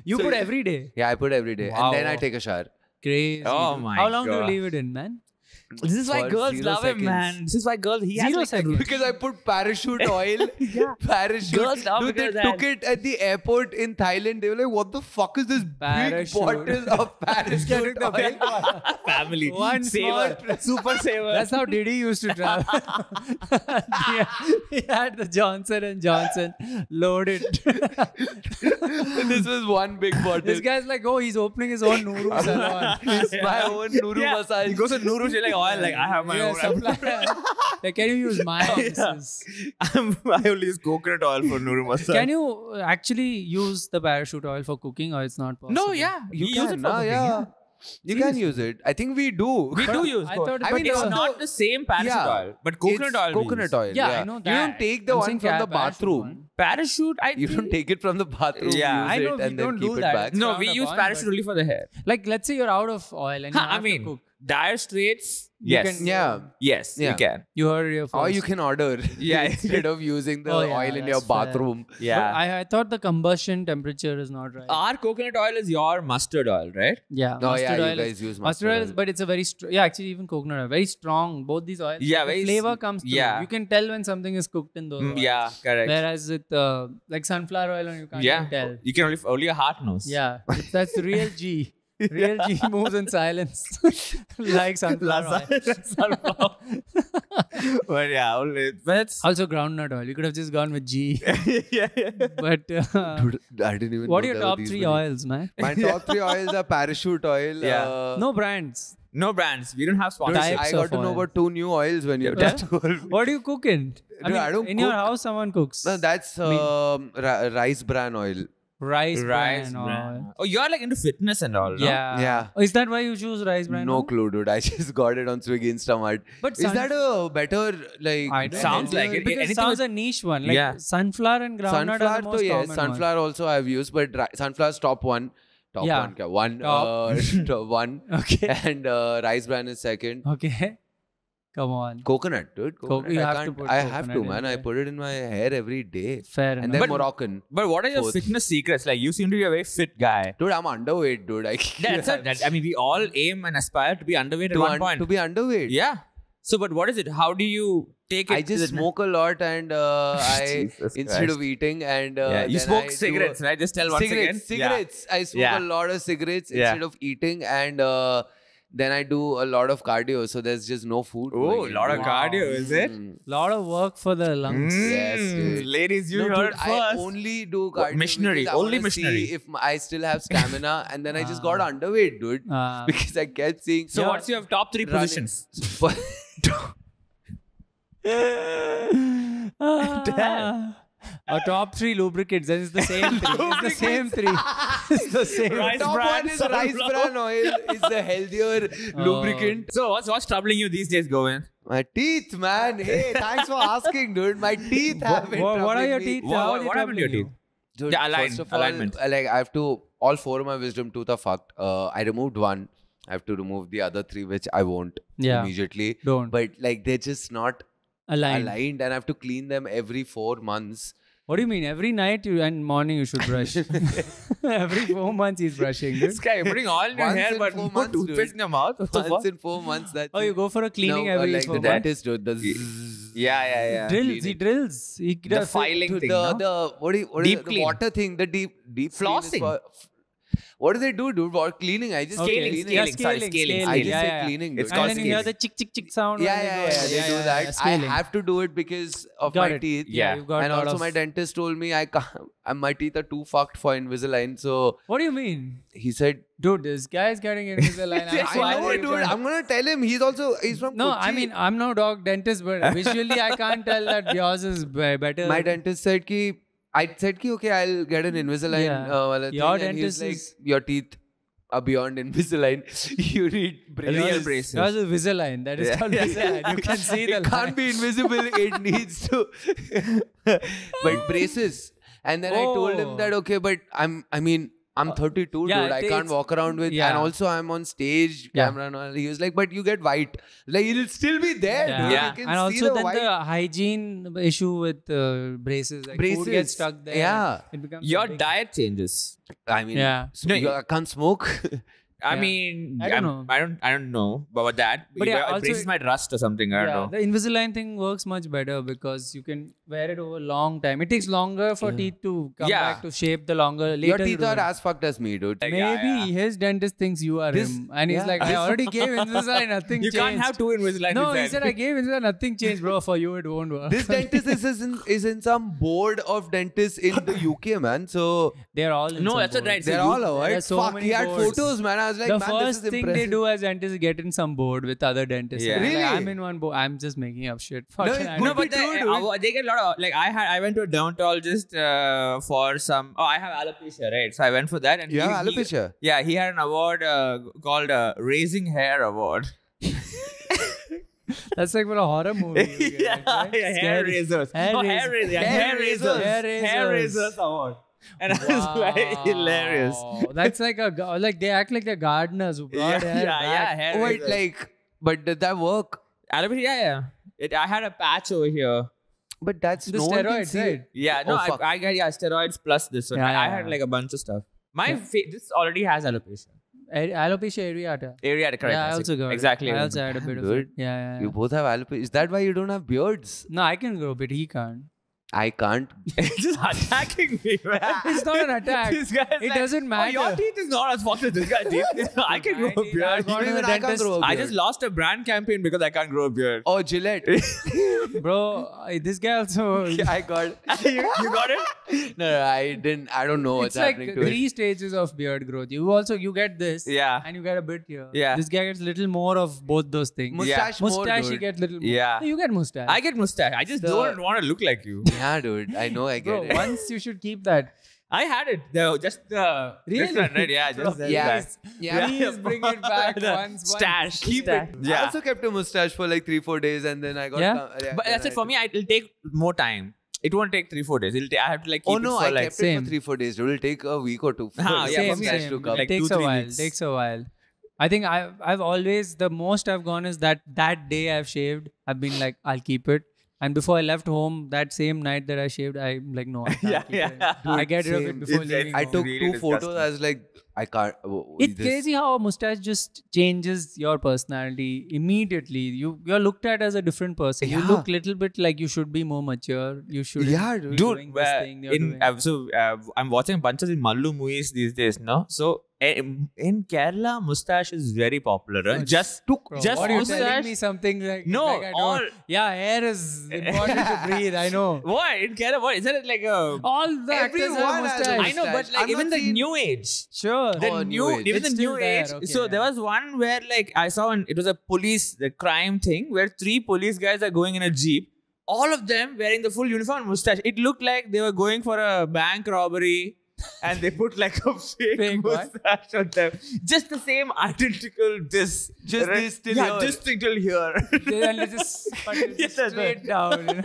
You put every day. Yeah, I put every day, Wow. and then I take a shower. Crazy. Oh dude. my How long do God. you leave it in, man? This is why For girls 0 love him, seconds. man. This is why girls. He has 0 like a seconds. Because I put parachute oil. Parachute. Girls love Dude, they because took that- it at the airport in Thailand. They were like, "What the fuck is this Parachute. big bottle of parachute oil?" family. One saver. Super saver. That's how Diddy used to travel. he had the Johnson and Johnson loaded. This was one big bottle. This guy's like, oh, he's opening his own Nuru salon. It's my own Nuru He massage. goes to Nuru, she's like oil. Like I have my Yeah, own. supplier. Like, can you use mine? This is- I only use coconut oil for Nuru massage. Can you actually use the parachute oil for cooking, or it's not possible? No, yeah. You We can, use it for nah, cooking, yeah. You can use it. I think we do. We do use I coconut. thought- I mean, but it's the- not the same parachute Yeah. oil, but coconut It's oil. we Coconut use. oil. Yeah, I know You that. don't take the I'm one saying from the parachute bathroom. one. Parachute, You don't take it from the bathroom. Yeah. use I know it we and then don't keep do it that. back. It's No, frowned we use upon, parachute but- only for the hair. Like, let's say you're out of oil and you I have to mean, cook. dire straits. You Yes. can- Yeah. Yes, Yeah. you can. You heard it here first. Or you can order. Yeah. Instead of using the Oh, yeah, oil in your that's fair. bathroom. Yeah. I thought the combustion temperature is not right. Our coconut oil is your mustard oil, right? Yeah. Oh, yeah, you oil guys is, use mustard oil. Is, oil. but it's a very yeah, actually even coconut oil, very strong. Both these oils. Yeah, the very flavor comes through. yeah. You can tell when something is cooked in those. Oils. Yeah, correct. Whereas with like sunflower oil, you can't Yeah. even tell. You can only a heart knows. Yeah, that's the real G. Real G moves in silence, like sunflower oil. But yeah, only that's Also groundnut oil. You could have just gone with G. yeah. But Dude, I didn't even what know are your there were top these 3 many. oils, man? My top 3 oils are parachute oil. Yeah. No brands. No brands. We don't have Dude, sponsorship. Types I got of to know oil. about 2 new oils when you Yeah. told me. What do you cook in? Dude, I don't in your cook. house, someone cooks. No, that's rice bran oil. rice Rice bran bran. oil. Oh, you're like into fitness and all, no? Yeah. Yeah. Oh, is that why you choose rice bran? No oil? clue, dude. I just got it on Swiggy Instamart. But Is sun- that a better, like... I don't Sounds know. like it. Because Anything sounds with- a niche one. Like Yeah. sunflower and groundnut are Sunflower, the most though, yes. common Sunflower also I've used, but sunflower's top one. Top Yeah. one. Kya? One. Top. Top one. one. Okay. And rice bran is second. Okay. Come on. Coconut, dude. Coconut. you I have to can't- put I have coconut to, in man. I there. put it in my hair every day. Fair And enough. then But- Moroccan. But what are your Fourth. fitness secrets? Like, you seem to be a very fit guy. Dude, I'm underweight, dude. I mean, we all aim and aspire to be underweight at one point. to be underweight. Yeah. So, but what is it? How do you take it? I to just the- smoke a lot and I Jesus instead Christ. of eating and Yeah. You then smoke I do cigarettes, right? Just tell once again. cigarettes. Cigarettes. I smoke Yeah. a lot of cigarettes Yeah. instead of eating and then I do a lot of cardio. So there's just no food. Oh, going a lot of in. cardio, is it? Mm. Lot of work for the lungs. Yes, dude. Ladies, you No, heard dude, it I first. only do cardio missionary, because I only wanna missionary. see if I still have stamina and then I just got underweight, dude. Because I kept seeing So, what's your top 3 running- positions? Our top 3 lubricants. That is the same 3. It's the same 3. It's the same. Rice Top bran, one is rice sunflower. bran oil. Is the healthier lubricant. So, what's troubling you these days, Govind? My teeth, man. Hey, thanks for asking, dude. My teeth have been What are troubling your me. teeth? What- How what are they happened to your troubling teeth? you? Dude, Yeah, first of all, alignment. like I have to, all 4 of my wisdom teeth are fucked. I removed one. I have to remove the other 3, which I won't Yeah. immediately. Don't. But like they're just not Aligned. aligned, and I have to clean them every 4 months. What do you mean? Every night and morning you should brush. Every 4 months he's brushing, dude. This guy, you're putting oil in your Once hair, in but 4 no months, toothpaste dude. in your mouth. What the Once fuck? in 4 months. That's Oh, you go for a cleaning no, every like 4 the months? dentist, dude. The zzz. Yeah. Drills. He drills. The filing To thing, the no? the what do you, what Deep is it? The clean. water thing, the deep clean is Flossing. for- What do they do, dude? What cleaning? I just say Scaling, cleaning. scaling. I just say cleaning. Dude. It's And called then you hear the scaling. chick sound. Yeah, when they go in. they do that. I scaling. have to do it because of Got my it. teeth. Yeah. You've got And lot also of- my dentist told me I can't. My teeth are too fucked for Invisalign. So What do you mean? he said, Dude, this guy's getting Invisalign. That's I why know, they dude. don't- I'm gonna tell him. He's from No, I Kochi. mean, I'm no dog dentist, but visually I can't tell that yours is better. My dentist said I said okay, I'll get an Invisalign. Yeah. Wala Your thing, and he was dentist like, is- your teeth are beyond Invisalign. You need braces. Real braces. Yours is Visalign. That is Yeah. called Visalign. You can see the It can't be invisible. It needs to. But braces. And then I told him Oh. that okay, but I'm 32, yeah, dude. I can't it's- walk around with, yeah. and also I'm on stage, Yeah. camera and all. He was like, but you get white. Like it'll still be there, Yeah. dude. Yeah. You can And see also the then white. the hygiene issue with braces. Like Braces. food gets stuck there. Yeah. It becomes Your a big- diet changes. I mean, Yeah. No, I can't smoke. I Yeah. mean, I don't know. I don't know about that. But yeah, also- braces might rust or something. I don't know. The Invisalign thing works much better because you can wear it over a long time. It takes longer for teeth to come Yeah. back to shape the longer. Later Your you teeth do are it. as fucked as me, dude. Like, Maybe yeah. his dentist thinks you are This- him. And he's yeah. like, I already gave Invisalign, nothing You changed. can't have two Invisalign. No, he said, I gave Invisalign, nothing changed, bro. For you, it won't work. This dentist is in some board of dentists in the UK, man. So They're all in No, some that's board. right. So they're you- all There are right. so Fuck, many he had boards. photos, man. I was like, The man, first this is thing impressive. they do as dentists is get in some board with other dentists. Yeah. And like, Really? I'm in one board. I'm just making up shit. Fucking it I could No, don't- but be true, they get a lot of like I went to a dermatologist for some. Oh, I have alopecia, right? So I went for that, and Yeah, he- alopecia. Yeah, he had an award called Raising Hair Award. That's like for a horror movie. you get, yeah, right? hair Scary. razors. Hair Oh, razors. hair razors. Yeah, Hair hair razors. razors. Hair Hair razors. razors award. And I was like, hilarious. Wow. That's like like they act like they're gardeners who brought hair back. hair Wait, razors. like, but did that work? Alopecia, yeah. I had a patch over here. But that's The no one can steroids, see right? it. Yeah, no, Oh, fuck. I got steroids plus this one. Yeah, I yeah, had yeah. like a bunch of stuff. My this already has alopecia. Alopecia areata. Area, correct. Yeah, I also got exactly. it. I also had a Damn, bit of dude. it. Yeah. You both have alopecia. Is that why you don't have beards? No, I can grow, but he can't. I can't. just attacking me, man. It's not an attack. This guy is It like, doesn't "Oh, your matter." teeth is not as fucked as this guy's teeth. I can grow a My teeth are beard. gone to Even the I can't dentist. grow a I beard. just lost a brand campaign because I can't grow a beard. Oh, Gillette. Bro, this guy also. I got. you got it? No, I didn't. I don't know what's It's like happening to it. 3 stages of beard growth. You get this. Yeah. And you get a bit here. Yeah. This guy gets little more of both those things. Mustache more, Mustache, he dude. gets little more. Yeah. No, you get mustache. I get mustache. I just don't want to look like you. Yeah, dude. I know. I get Bro, it. once you should keep that. I had it. Just the Really? this one, right? Yeah, just that. Yeah. Yeah. Please bring it back The once. Stash. Keep Stash. it. I Yeah. also kept a mustache for like 3-4 days, and then I got. Yeah? But that's it for me. It'll take more time. It won't take 3-4 days. I have to like keep Oh no, it for I like kept Same. it for 3-4 days. It will take a week or two. For Ah, yeah, Same, for me, mustache same. to come. like takes 2-3 a while. weeks. Takes a while. I think I've always the most I've gone is that day I've shaved. I've been like, I'll keep it. And before I left home, that same night that I shaved, I'm like, no, I can't Yeah, keep yeah. it. I get rid of it Same. before It's- leaving I home. took Really 2 photos. disgusting. I was like, I can't. It's crazy how a mustache just changes your personality immediately. You're looked at as a different person. You Yeah. look little bit like you should be more mature. You should Yeah, dude. doing this thing you're doing. I'm watching a bunch of these Mallu movies these days, no? So in Kerala, mustache is very popular. Right? Just Bro, just what are you telling mustache. me something like No, like I don't- all- yeah, air is important to breathe. I know. What in Kerala? What isn't it like a? All the actors Everyone have has a mustache. I know, but mustache. like I'm even not the seeing- new age. Sure. The Oh, new, new age. even It's the still new there, age. okay, So yeah. there was one where like I saw it was a police, the crime thing where 3 police guys are going in a jeep. All of them wearing the full uniform and mustache. It looked like they were going for a bank robbery. And they put like a fake what? mustache on them. Just the same identical this. Just this till yeah, here. this thing till here. And they just put it Yes, that's straight right. down. You know?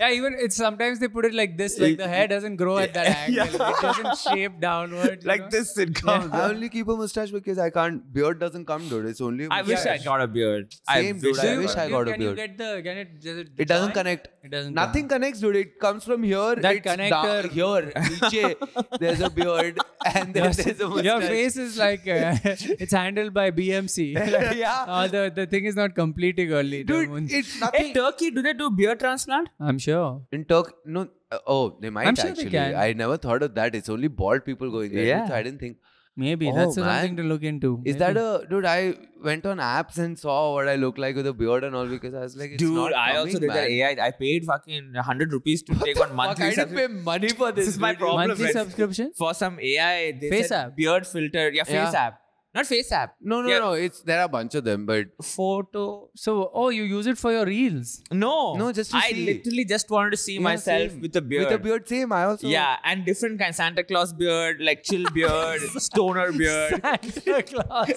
Yeah, even it's sometimes they put it like this, like the hair doesn't grow at that angle. Yeah. It doesn't shape downwards. like this it comes. I only keep a mustache because I can't. Beard doesn't come, dude. It's only. I wish I got a beard. Same, dude. I got wish a I beard. got a Can you beard. does It doesn't join? connect. It doesn't. Nothing connects, dude. It comes from here. That it's connector- here. Niche, there's a beard, and then there's a mustache. Your face is like it's handled by BMC. Yeah. The thing is not completing early. Dude, it's In nothing. Turkey, do they do beard transplant? I'm sure. In Turkey, no. Oh, they might I'm sure they actually. can. I never thought of that. It's only bald people going there. Yeah. So I didn't think. Maybe Oh, that's man. something to look into. Is that a dude? I went on apps and saw what I look like with a beard and all because I was like, it's Dude, not I coming, also did that man. AI. I paid fucking 100 rupees to take one monthly I didn't pay subscription. money for this. This is my dude. problem. monthly man. subscription? For some AI, they Face said app. beard filter. Yeah, face Yeah. app. Not face app. No, Yeah. no. There are a bunch of them, but Photo. So, you use it for your reels? No, just to I see. literally just wanted to see Yeah, myself same. with a beard. with a beard, same. I also. Yeah, and different kinds. Santa Claus beard, like chill beard, stoner beard. Santa Claus.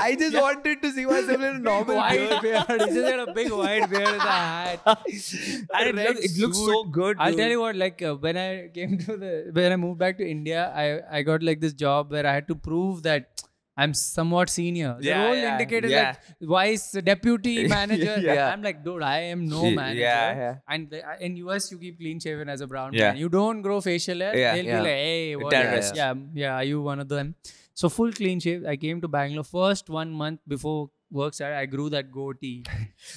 I just wanted to see myself in a normal White beard. beard. He just got a big white beard with a hat. And it looks so good. I'll dude. tell you what, like when I moved back to India, I got like this job where I had to prove that I'm somewhat senior. The Yeah, role yeah, indicated yeah. like vice deputy manager. Yeah. I'm like, dude, I am no manager. yeah. And in US, you keep clean shaven as a brown Yeah. man. You don't grow facial hair. Yeah. They'll Yeah. be like, hey, what? Terrorist. Yeah. Are you one of them? So full clean shave. I came to Bangalore first 1 month before work started. I grew that goatee.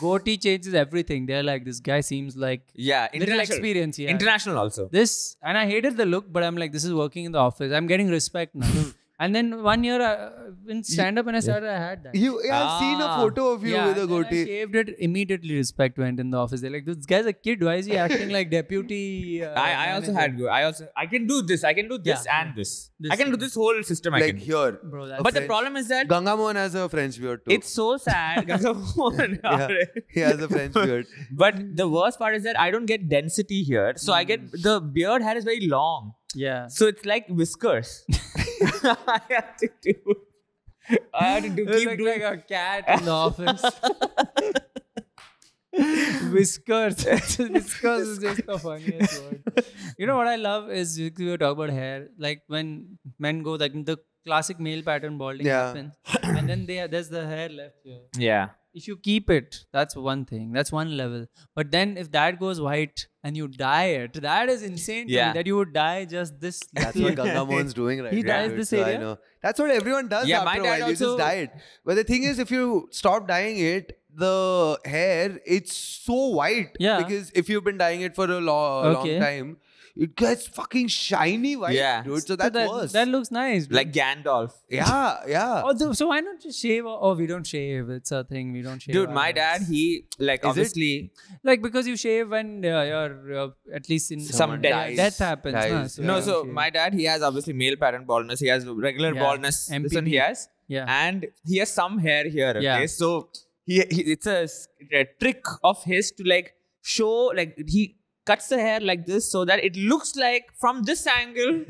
Goatee changes everything. They're like, this guy seems like Yeah, little international. experience. Yeah. International also. This, and I hated the look, but I'm like, this is working in the office. I'm getting respect now. And then 1 year in stand up when I started, I had that. I've seen a photo of you with a and then I goatee. shaved it immediately. Respect went in the office. They're like, this guy's a kid. Why is he acting like deputy? I also manager?" had I can do this. I can do this Yeah. and this. This I can do this whole system. I Like can do. here. Bro, that's But the French- problem is that Ganga Mohan has a French beard too. it's so sad. Yeah, he has a French beard. But the worst part is that I don't get density here. So I get the beard hair is very long. yeah. So it's like whiskers. I have to do. It's Keep doing. like a cat in the office. Whiskers. Whiskers is just the funniest word. You know what I love is we were talking about hair. Like when men go, like the classic male pattern balding Yeah. happens, and then there's the hair left here. Yeah. If you keep it, that's one thing. That's one level. But then if that goes white and you dye it, that is insane to Yeah. me that you would dye just this. That's little- what Ganga Mohan's doing right He now. dyes dude. this So I area? know. That's what everyone does Yeah, my after a dad while. You just also- dye it. But the thing is, if you stop dyeing it, the hair, it's so white. Yeah. Because if you've been dyeing it for a long Okay. time, it gets fucking shiny white, Yeah. dude. So So that's that, worse. that looks nice. dude. Like Gandalf. yeah. So why not just shave? Oh, we don't shave. It's a thing. We don't shave. Dude, our my heads. dad, he, like, Is it? obviously, Like because you shave when you're at least in Some dies. death happens. Dies, Nah, yeah. you no, don't so shave. my dad, he has obviously male pattern baldness. He has regular Yeah. baldness. This one MPB. he has. Yeah. And he has some hair here. Okay. Yeah. So it's a trick of his to like show, like, he cuts the hair like this so that it looks like from this angle,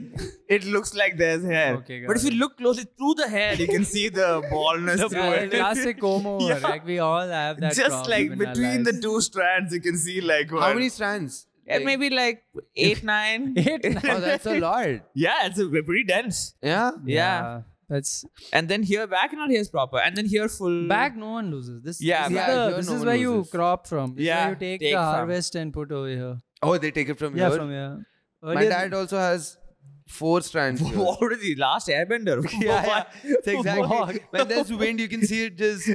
it looks like there's hair. Okay, got but if you it. look closely through the hair, you can see the baldness. through Yeah, it. classic comb over. Yeah. Like we all have that. Just problem like in our between the lives. two strands, you can see like How what? many strands? Maybe like 8, 9. 8, 9. Oh, that's a lot. Yeah, it's pretty dense. Yeah. Yeah. That's And then here back and all here's proper. And then here full. back. No one loses. This. Yeah, This back. is, Here this no is one where you loses. crop from. This is Yeah, where you take take the from. harvest and put over here. Oh, they take it from Yeah, here? from here. My Earlier- dad also has 4 strands. here. What is the last airbender? Yeah. It's exactly. What? When there's wind, you can see it just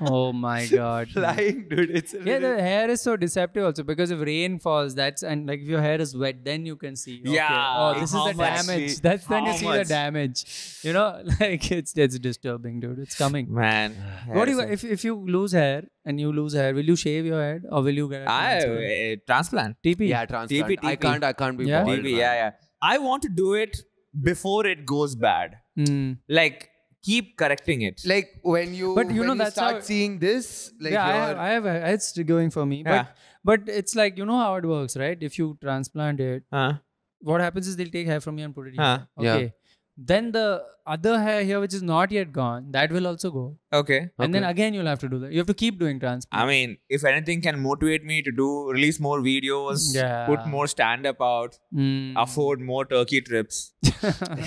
Oh my god. flying, dude. It's a Yeah, little- the hair is so deceptive also because if rain falls, and like if your hair is wet, then you can see. Okay, Yeah, oh, this is how the much damage. see- That's when you how see the much? damage. You know, like it's disturbing, dude. It's coming. Man. What do you if you lose hair and you lose hair, will you shave your head or will you get a transplant? Transplant. TP? Yeah, transplant. TP. I can't be Yeah? bald, TP, man. yeah. I want to do it before it goes bad. Mm. Like, keep correcting it. Like when you, But you when know, you that's start how- seeing this, like Yeah, I have it's going for me. Yeah. But it's like, you know how it works, right? If you transplant it, Huh? what happens is they'll take hair from you and put it Huh. here. Yeah. Okay. Then the other hair here, which is not yet gone, that will also go. Okay. And then Okay. again, you'll have to do that. You have to keep doing transplant. I mean, if anything can motivate me to release more videos, Yeah. put more stand-up out, Mm. afford more Turkey trips,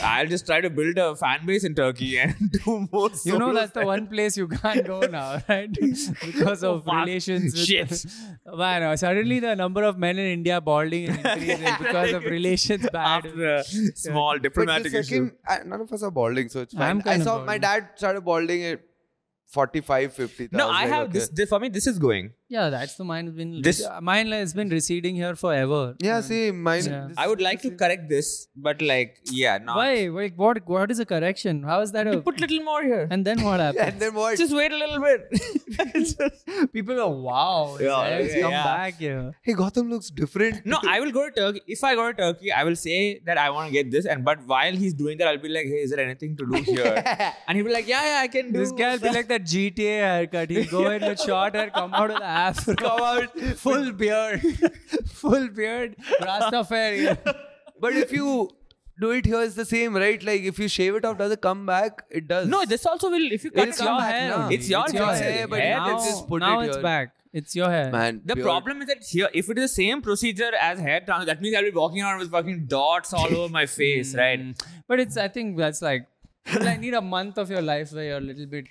I'll just try to build a fan base in Turkey and do more You know solo that's the one place you can't go now, right? Because of Fuck. relations with Shit. Man, suddenly the number of men in India balding is increasing because of relations bad. after a small But diplomatic the issue. second, none of us are balding, so it's fine. I'm I kinda saw my balding. dad started balding at 45, 50. No, was I like, have okay. this. For me, this is going. Yeah, that's the mine has been. This- mine has been receding here forever. Yeah, see, mine. Yeah. this- I would like to correct this, but like, yeah, not. Why? Like, what is a correction? How is that You a? put little more here. And then what happens? And then what? Just wait a little bit. People go, wow, Yeah, it's yeah, come yeah. back here. Hey, Gotham looks different. No, I will go to Turkey. If I go to Turkey, I will say that I want to get this. But while he's doing that, I'll be like, hey, is there anything to do here? And he'll be like, yeah, I can do. This guy will be like that GTA haircut. He'll go in with short hair, come out with afro, come out full beard, full beard, Rastafari. But if you do it here, it's the same, right? Like if you shave it off, does it come back? It does. No, this also will. If you cut It's it your off, hair. now. only. It's your hair, but hair. now- let's just put now it it's here. back. It's your hair. Man, The beard. problem is that here, if it is the same procedure as hair transplant, that means I'll be walking around with fucking dots all over my face, right? But I think that's like, I need a month of your life where you're a little bit,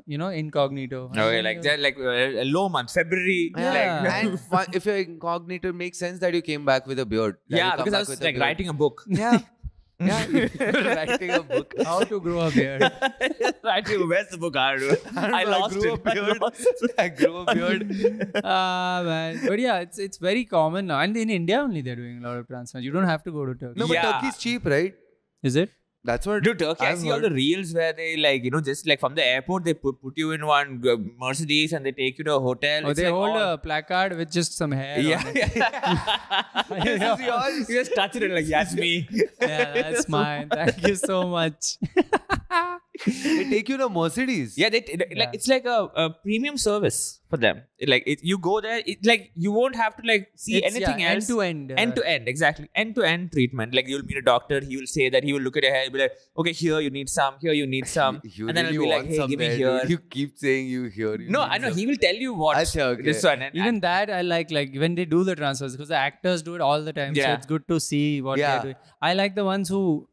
incognito. Okay, like that, like a low month, February. Yeah. Like, And if you're incognito, it makes sense that you came back with a beard. That you yeah, come because I back was with a like beard. writing a book. Yeah. Yeah, you're writing a book. How to grow a beard. Writing, where's the book? I don't know. I lost grew it. a beard. I grew a beard. Man. But yeah, it's very common now. And in India only they're doing a lot of transplants. You don't have to go to Turkey. No, but Yeah. Turkey's cheap, right? Is it? That's what. Dude, Turkey, I I've see all heard. the reels where they like, just like from the airport, they put you in one Mercedes and they take you to a hotel. Or It's they like hold all- a placard with just some hair. Yeah, on it. yeah. This is yours. You just touch it and like, that's me. Yeah, that's mine. Thank you so much. They take you to Mercedes. Yeah, like Yeah. it's like a premium service for them. You go there, like you won't have to like see It's, anything yeah, else. End to end. End to end, exactly. End to end treatment. Like you'll meet a doctor, he will say that he will look at your hair, he'll be like, okay, here you need some, here you need some. You and then really I'll be like, want hey, some give me there, here. dude. You keep saying you here. You No, need I know. some. He will tell you what Achha, okay. this one. Even that I like when they do the transfers because the actors do it all the time. So Yeah. it's good to see what Yeah. they're doing. I like the ones who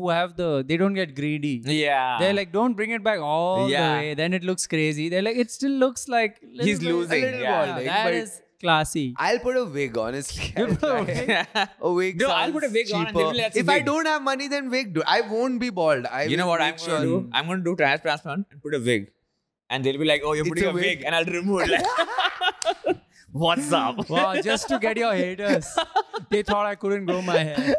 have they don't get greedy. Yeah. They're like, don't bring it back all Yeah. the way. Then it looks crazy. They're like, it still looks like little He's bit- losing, a little yeah. balding, That that is is classy. I'll put a wig, honestly. You I'll put a try. wig? A wig. No, I'll sounds put a wig on and cheaper. they'll be like, "That's a If I wig." don't have money, then wig. I won't be bald. You know what I'm going to do? I'm going to do transplant and put a wig. And they'll be like, oh, you're It's putting a a wig. wig. And I'll remove it. Like, what's up? Wow, just to get your haters. They thought I couldn't grow my hair.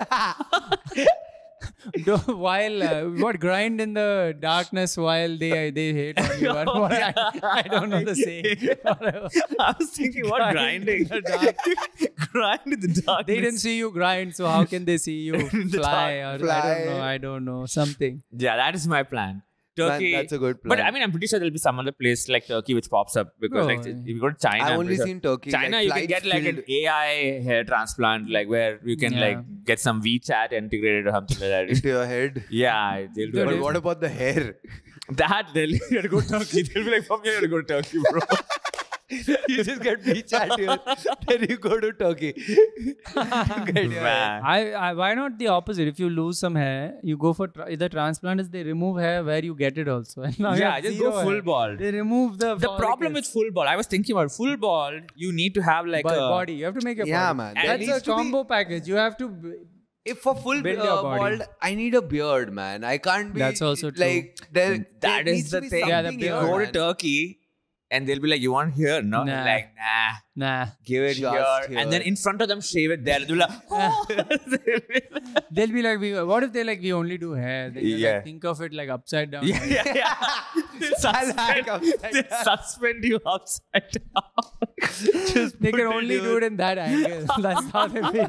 While grind in the darkness while they hate on you. I don't know the saying. Whatever. I was thinking, what grinding? in the dark. Grind in the dark. They didn't see you grind, so how can they see you In the fly? dark. Or Fly. I don't know. Something. Yeah, that is my plan. Turkey. that's a good But plan. I mean, I'm pretty sure there'll be some other place like Turkey which pops up because Oh, like yeah. if you go to China, I've I'm only pretty sure- seen Turkey. China, like, you can flights get like filled. an AI hair transplant, like where you can Yeah. like get some WeChat integrated or something like that. into your head. Yeah, they'll do Dude, But it. what about the hair? That they'll you have to go to Turkey. They'll be like, from here you have to go to Turkey, bro. You just get WeChat here, then you go to Turkey. Get your hair. Man. Why not the opposite? If you lose some hair, you go for the transplant is they remove hair where you get it also. And now you Yeah, have just zero go full hair. bald. They remove the problem with full bald, I was thinking about full bald, you need to have like a body. You have to make a Yeah, body. man. There That's needs a to be- combo package. You have to. If for full Build your body. bald, I need a beard, man. I can't be. That's also true. Like there. That there is needs to the be thing. Yeah, the something beard. here, Go to man. Turkey and they'll be like, you want here? No? Nah. Like, nah. Nah. Give it Just here. And then here. in front of them, shave it there. They'll be like, oh. They'll be like, what if they like we only do hair? Then you Yeah. like, think of it like upside down. yeah, yeah, yeah. They suspend you upside down. Just They put can only here. do it in that angle. That's how they feel.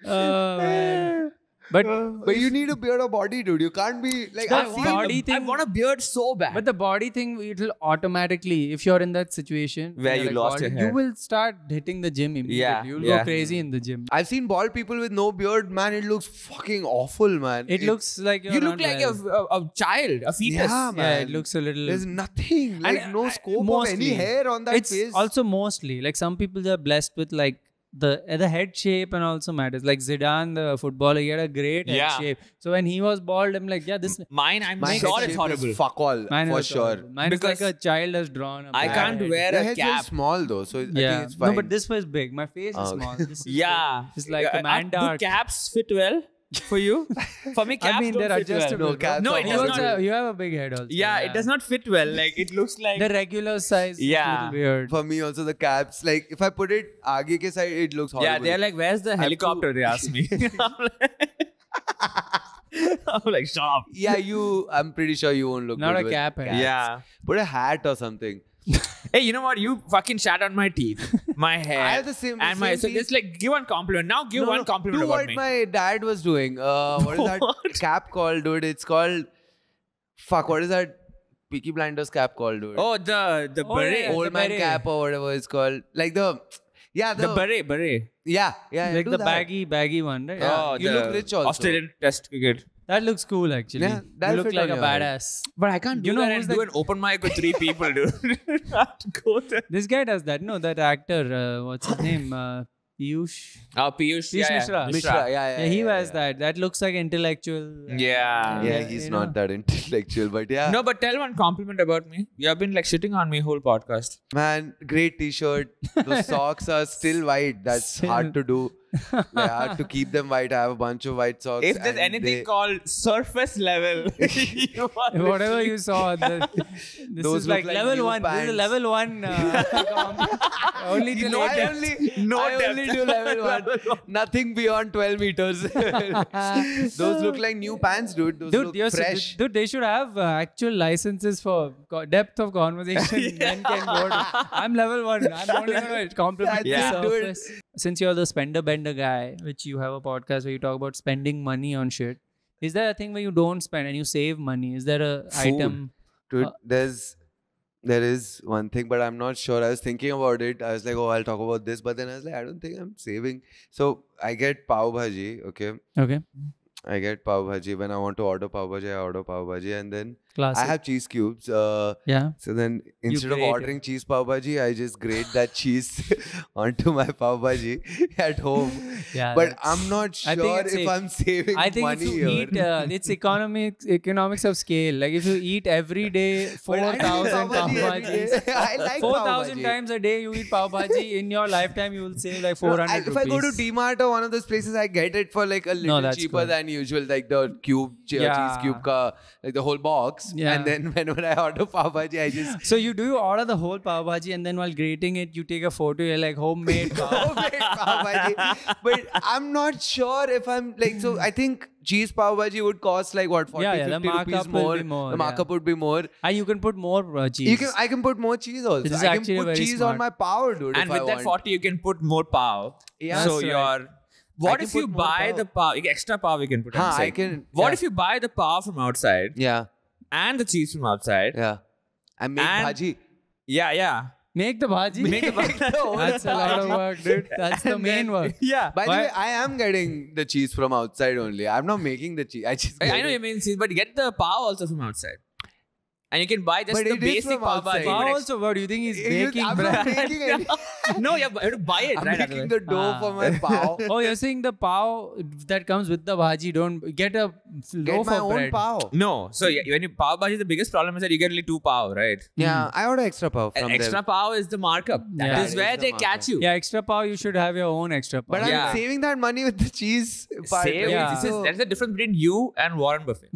Oh man. But you need a beard or body, dude. You can't be like. The I've seen body I thing. want a beard so bad. But the body thing, it will automatically, if you're in that situation Where you're you lost your bald, hair. you will start hitting the gym immediately. Yeah, You'll yeah. go crazy in the gym. I've seen bald people with no beard, man. It looks fucking awful, man. It looks like you look like a child, a fetus. Yeah, man. Yeah, it looks a little. There's nothing, like And, no scope of mostly, any hair on that it's face. also mostly like some people are blessed with like the head shape and also matters. Like Zidane, the footballer, he had a great head Yeah. shape. So when he was bald, I'm like, yeah, this. Mine, I'm My sure head it's shape is horrible. Fuck all, Mine for is sure. horrible. Mine is Because like a child has drawn a I bad can't head. wear Your a head's very cap. small though, so I Yeah, think it's fine. no, but this was big. My face is Oh, okay. small. This is Yeah. It's like a Do man dark. caps fit well? for you? For me, caps I mean, don't they're fit well. adjustable. No, caps No, are it You does horrible. not. you have a big head also. Yeah, it does not fit well. Like it looks like. The regular size Yeah. is weird. For me also the caps, like if I put it aage ke side, it looks horrible. Yeah, they're like, where's the helicopter? They ask me. I'm like, shut up. Yeah, I'm pretty sure you won't look Not good a with cap head. caps. Yeah. Put a hat or something. Hey, you know what? You fucking shat on my teeth, my hair, I have the same- and my. same So teeth. just like give one compliment. Now give No, one no, compliment do about what me. my dad was doing. What is that What? cap called, dude? It's called. Fuck, what is that Peaky Blinders cap called, dude? Oh, the Oh, beret. yeah. Old the man beret. cap or whatever it's called. Like the. Yeah, The beret. Yeah, Like do the that. baggy one, right? Yeah. Oh, you the look rich also. Australian Test cricket. That looks cool actually. Yeah, you that'll look fit like on a your head. badass. But I can't do You know that who's and do the- an open mic with 3 people, dude. I have to go there. This guy does that. No, that actor. What's his name? Piyush. Oh, Piyush. Piyush Mishra. Mishra, yeah. Yeah, he wears that. That looks like intellectual. Yeah. Yeah, Yeah, he's you not know. that intellectual, but yeah. No, but tell one compliment about me. You have been like shitting on me whole podcast. Man, great t-shirt. Those socks are still white. That's Still. hard to do. Like, hard to keep them white. I have a bunch of white socks. If there's and anything they- called surface level, you are Whatever you saw, this Those is look like like level new 1. This is pants. level 1. Only You till know, 8 I depth. only, No I depth. only do level 1. Nothing beyond 12 meters. Those look like new pants, dude. Those Dude, look fresh. dude, they should have actual licenses for depth of conversation. Men can go to. I'm level 1. I'm only going to compliment Yeah. the surface. Since you're the spender bender guy, which you have a podcast where you talk about spending money on shit, is there a thing where you don't spend and you save money? Is there a Food. item? Dude, there is one thing, but I'm not sure. I was thinking about it. I was like, oh, I'll talk about this. But then I was like, I don't think I'm saving. So I get pav bhaji, okay? Okay. I get pav bhaji. When I want to order pav bhaji, I order pav bhaji. And then Classic. I have cheese cubes. Yeah. So then instead of grate it. ordering cheese pav bhaji, I just grate that cheese onto my pav bhaji at home. Yeah. But I'm not I think sure it's if I'm saving I think money if you here. eat, it's economics of scale. Like if you eat every day But I do 4,000 pav pav bhaji every day. bhajis, I like pav 4,000 bhaji. times a day you eat pav bhaji, in your lifetime you will save like No, 400 if I go to rupees. D-Mart or one of those places, I get it for like a little that's cheaper good. than usual, like the cheese Yeah. cube ka, like the whole box. Yeah. And then whenever I order pav bhaji, I just So you order the whole pav bhaji and then while grating it, you take a photo, you're like homemade pav. homemade pav bhaji. But I'm not sure if I'm like, so I think cheese pav bhaji would cost like what, 40, Yeah, the 50 rupees markup will more. be more, The markup would be more. And you can put more cheese. I can put more cheese also. This is I actually can put very cheese smart. on my pav, dude. And if I with that want. 40, you can put more pav. Yeah. So That's right. your. What can if you put more buy pav. the pav? Extra pav you can put. I'm Huh, I saying. can- What yeah. if you buy the pav from outside Yeah, and the cheese from outside? yeah. I make And- bhaji. Yeah. Make the bhaji. Make the bhaji. That's a lot of work, dude. That's the And main then- work. Yeah. By the Why- way, I am getting the cheese from outside only. I'm not making the cheese. I just I get know it. you mean cheese, but get the pav also from outside. And you can buy just But the it is basic from pav outside. bhaji. Pav but also, what do you think he's You- baking I'm bread? not making any. No, you have to buy it, I'm right? making the dough for my pav. Oh, you're saying the pav that comes with the bhaji, don't get a Get loaf my of own bread. pav. No. So when you pav bhaji, the biggest problem is that you get only 2 pav, right? Yeah, I order extra pav from And extra them. pav is the markup. That Yeah. is That where is the they markup. catch you. Yeah, extra pav, you should have your own extra pav. But Yeah. I'm saving that money with the cheese part. Same. Yeah. There's a difference between you and Warren Buffett.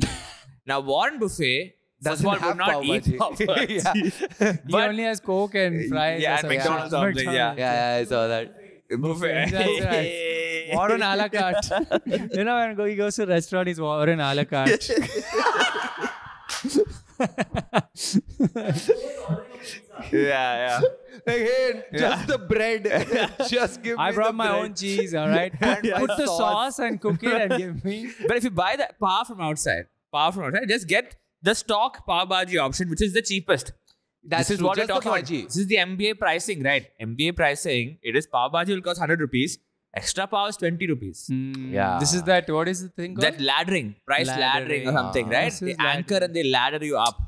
Now, Warren Buffet, first Doesn't of all, have would not pav eat bhaji. pav bhaji. He only has Coke and fries. Yeah, or and something. McDonald's something, yeah. Yeah, I saw that. Buffet. That's right. Warren a la carte. You know, when he goes to a restaurant, he's Warren a la carte. Yeah. Like, hey, just the bread. Just give me I brought the my bread. own cheese, all right? And my Put the sauce. sauce and cook it and give me. But if you buy the pav from outside, just get the stock pav bhaji option, which is the cheapest. That's this is true, what we're just the talking about. bhaji. This is the MBA pricing, right? MBA pricing, it is pav bhaji will cost 100 rupees. Extra pav is 20 rupees. Yeah. This is that, what is the thing called? That laddering, price laddering or Laddering. something, right? This They is anchor and they ladder you up.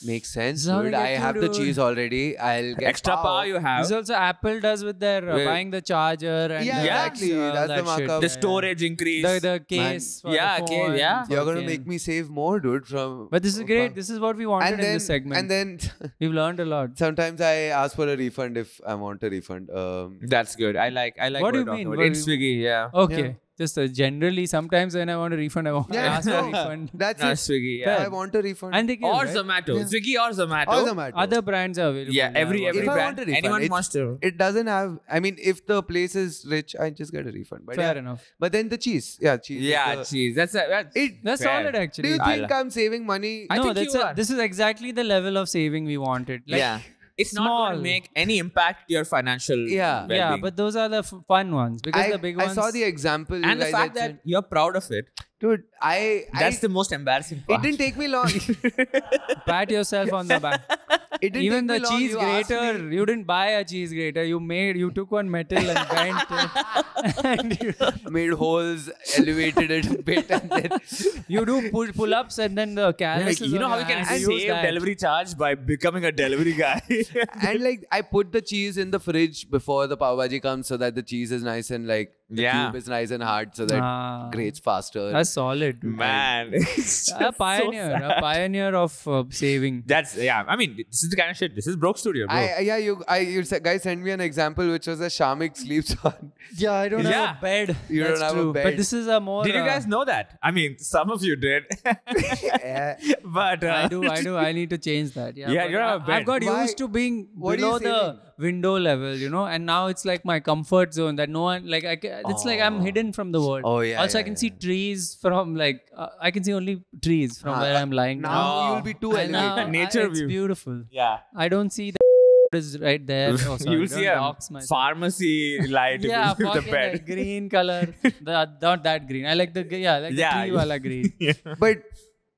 Makes sense, This is how dude. they I get have you, the dude. cheese already. I'll get Extra pav you This have. is also Apple does with their Wait. buying the charger and Yeah, exactly. That's the that markup. The shit. storage increase. The case. For Yeah, the case, phone, yeah. You're gonna fucking- make me save more, dude. From But this is great. This is what we wanted and then in this segment. and then We've learned a lot. sometimes I ask for a refund if I want a refund. That's good. I like What do we're you talking mean? about. In Swiggy, yeah. Okay. just generally, sometimes when I want a refund, I want to ask for a refund. That's No, it. Swiggy. I Yeah. want a refund. And they give, Or right? Zomato. Swiggy or Zomato. Or Zomato. Other brands are available. Yeah, every If I brand. want a refund, Anyone wants to. It doesn't have. I mean, if the place is rich, I just get a refund. But Fair yeah. enough. But then the cheese. Yeah, cheese. is Yeah, the- cheese. That's That's fair. solid Do actually. you I think like- I'm saving money? I No, think that's you are. this is exactly the level of saving we wanted. Like, yeah. It's not going to small. make any impact to your financial Yeah. yeah, well-being. but those are the fun ones because the big I ones. saw the example. you And the guys fact had that sent. you're proud of it, Dude, that's the most embarrassing part. It didn't take me long. Pat yourself on the back. It didn't Even the take me long. cheese You asked grater, me- you didn't buy a cheese grater. You took one metal and bent it. And made holes, elevated it a bit, and then you do pull-ups and then the Like, calluses you know on how your you can hands, use save that. delivery charge by becoming a delivery guy? and like I put the cheese in the fridge before the pav bhaji comes, so that the cheese is nice and like the Yeah. cube is nice and hard, so that Ah, grates faster. That's solid. dude. Man, it's A just pioneer, so sad. a pioneer of saving. That's I mean, this is the kind of shit. This is broke studio, bro. You guys sent me an example which was a Shamik sleeps on. Yeah, I don't have Yeah. a bed. You don't That's have a true. bed. But this is a more. Did you guys know that? I mean, some of you did, but I do. I need to change that. Yeah, Yeah, but you don't have a I've got bed. Why? used to being What are below you the saving? window level, and now it's like my comfort zone that no one like. It's like I'm hidden from the world. Oh, yeah, Also, yeah, I can yeah. see trees from like I can see only trees from where I'm lying now now. you'll be too And now, elevated. Nature it's view. beautiful. yeah, I don't see the is right there. Oh, sorry, you'll don't see a dox myself. pharmacy light Yeah, with the fucking bed. like green color. Not that green. I like the the tree wala green. But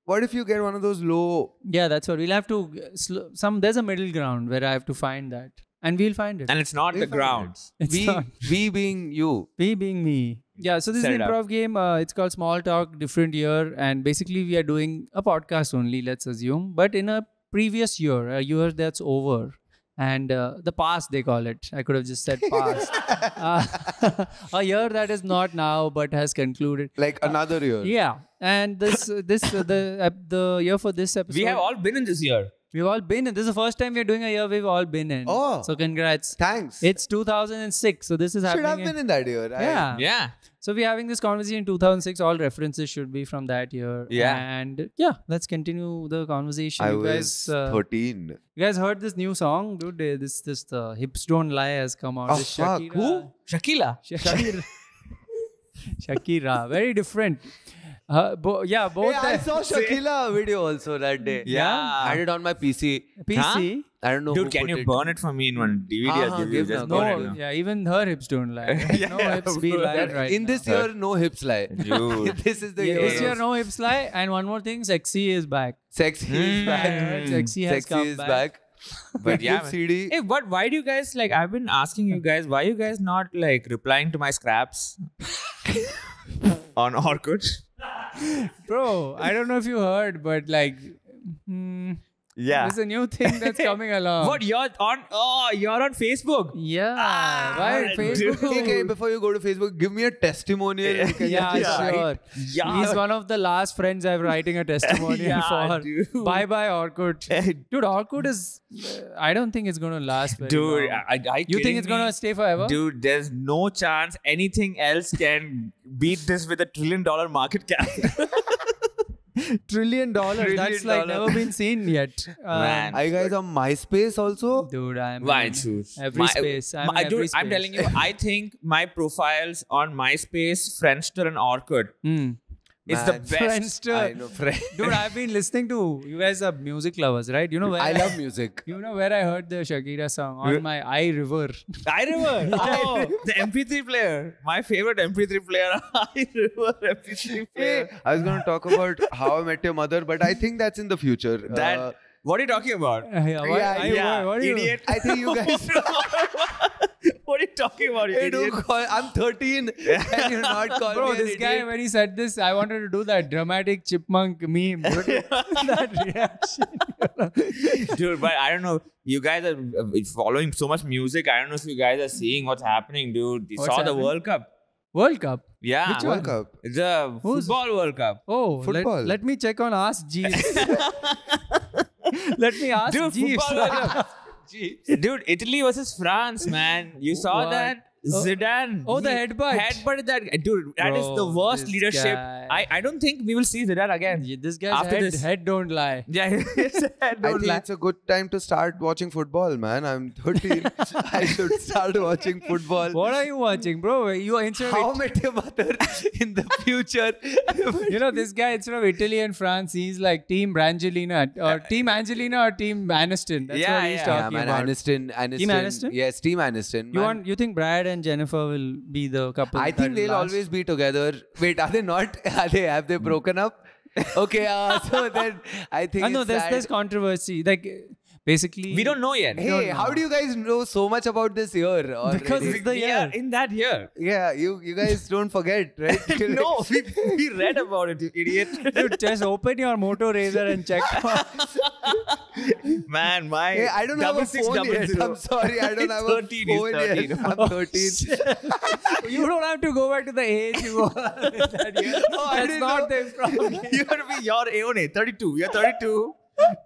what if you get one of those low? Yeah, that's what we'll have to. There's a middle ground where I have to find that, and we'll find it. And it's not the If I ground. It's not. We being you. Me being me. Yeah, so this Set is it an up. improv game. It's called Small Talk, different year, and basically we are doing a podcast only. Let's assume, but in a previous year, a year that's over. And the past, they call it. I could have just said past. A year that is not now, but has concluded. Like another year. Yeah, and the year for this episode. We have all been in this year. We've all been in. This is the first time we're doing a year we've all been in. Oh. So congrats. Thanks. It's 2006. So this is should have happening. been in that year. Right? Yeah. Yeah. So we're having this conversation in 2006. All references should be from that year. Yeah. And yeah, let's continue the conversation. I you was guys, 13. you guys heard this new song, dude? This Hips Don't Lie has come out. Oh, This fuck. Shakira. Who? Shakila. Shakira. Shakira. Very different. Both. Hey, I the- saw Shakila video also that day. Yeah. I had it on my PC. PC. I don't know Dude, who can put you it. burn it for me in one DVD? I'll give you. give Just now, burn go it No, now. yeah, even her hips don't lie. Right? No Yeah, hips be bro. lying right In now. this year, no hips lie. Dude. This is the Yeah, year. this year, no hips lie. And one more thing, Sexy is back. Sexy is back. Sexy has Sexy come is back. back. But yeah, Good man. CD. Hey, why do you guys like? I've been asking you guys, why you guys not like replying to my scraps on Orkut? Bro, I don't know if you heard, but like, Yeah. there's a new thing that's coming along. What you're on? Oh, you're on Facebook. Yeah. Ah, Why Facebook? Okay, before you go to Facebook, give me a testimonial. You can Yeah, just write. sure. Yeah. He's one of the last friends I'm writing a testimonial Yeah, for. dude. Bye bye Orkut. Dude, Orkut is. I don't think it's gonna last very Dude, long. I You kidding think it's me? gonna stay forever? Dude, there's no chance anything else can beat this with $1 trillion market cap. $1 trillion. That's like never been seen yet. Man. Are you guys on MySpace also? Dude, I'm Why in choose? every space. I'm in every dude, space. I'm telling you, I think my profiles on MySpace, Friendster, and Orkut is the Man. best. Friendster. I know, friend. Dude, I've been listening to. You guys are music lovers, right? You know where I love music. You know where I heard the Shakira song on my iRiver. iRiver. Oh, the MP3 player. My favorite MP3 player. iRiver MP3 player. Hey, I was going to talk about How I Met Your Mother, but I think that's in the future. That. What are you talking about? What are you? Idiot. I think you guys. What are you talking about, you Hey, idiot? don't call. I'm 13 and you're not calling Bro, me an this guy, idiot. when he said this, I wanted to do that dramatic chipmunk meme. That reaction. Dude, but I don't know. You guys are following so much music. I don't know if you guys are seeing what's happening, dude. You What's saw the happening? World Cup. World Cup. Yeah. Which World Cup. It's a Who's- football World Cup. Oh, Football. let me check on Ask Jeeves. Let me ask Dude, Jeeves. football World Cup. Dude, Italy versus France, man. You saw What? that? Zidane. Oh, the headbutt. Headbutt that dude. That is the Bro, worst this leadership. guy. I don't think we will see Zidane again. Yeah, this guy's After head, this. head don't lie. Yeah, his head I don't think lie. it's a good time to start watching football, man. I'm 13. I should start watching football. What are you watching, bro? You are instead How of Met Your Mother in the future. you know this guy instead of Italy and France, he's like Team Brangelina or Team Angelina or Team Aniston. That's Yeah, what he's yeah. talking Yeah, man. about. Aniston. Team Aniston? Yes, Team Aniston. You man. you think Brad and Jennifer will be the couple? I think that they'll last? always be together. Wait, are they not? Have they broken up? Okay, so then I think. No, it's there's sad. controversy. Like basically, We don't know yet. Hey, how do you guys know so much about this year? Because already? it's the we year. are in that year. Yeah, you guys don't forget, right? No, we read about it, you idiot. Dude, just open your Moto Razor and check. Man, my Hey, I don't have a 6600. phone yet. I'm sorry, I don't have a 13, he's phone 13. yet. I'm 13. You don't have to go back to the age you were that year. Oh, I That's didn't not know. the problem. You're gonna be your own age, 32. You're 32.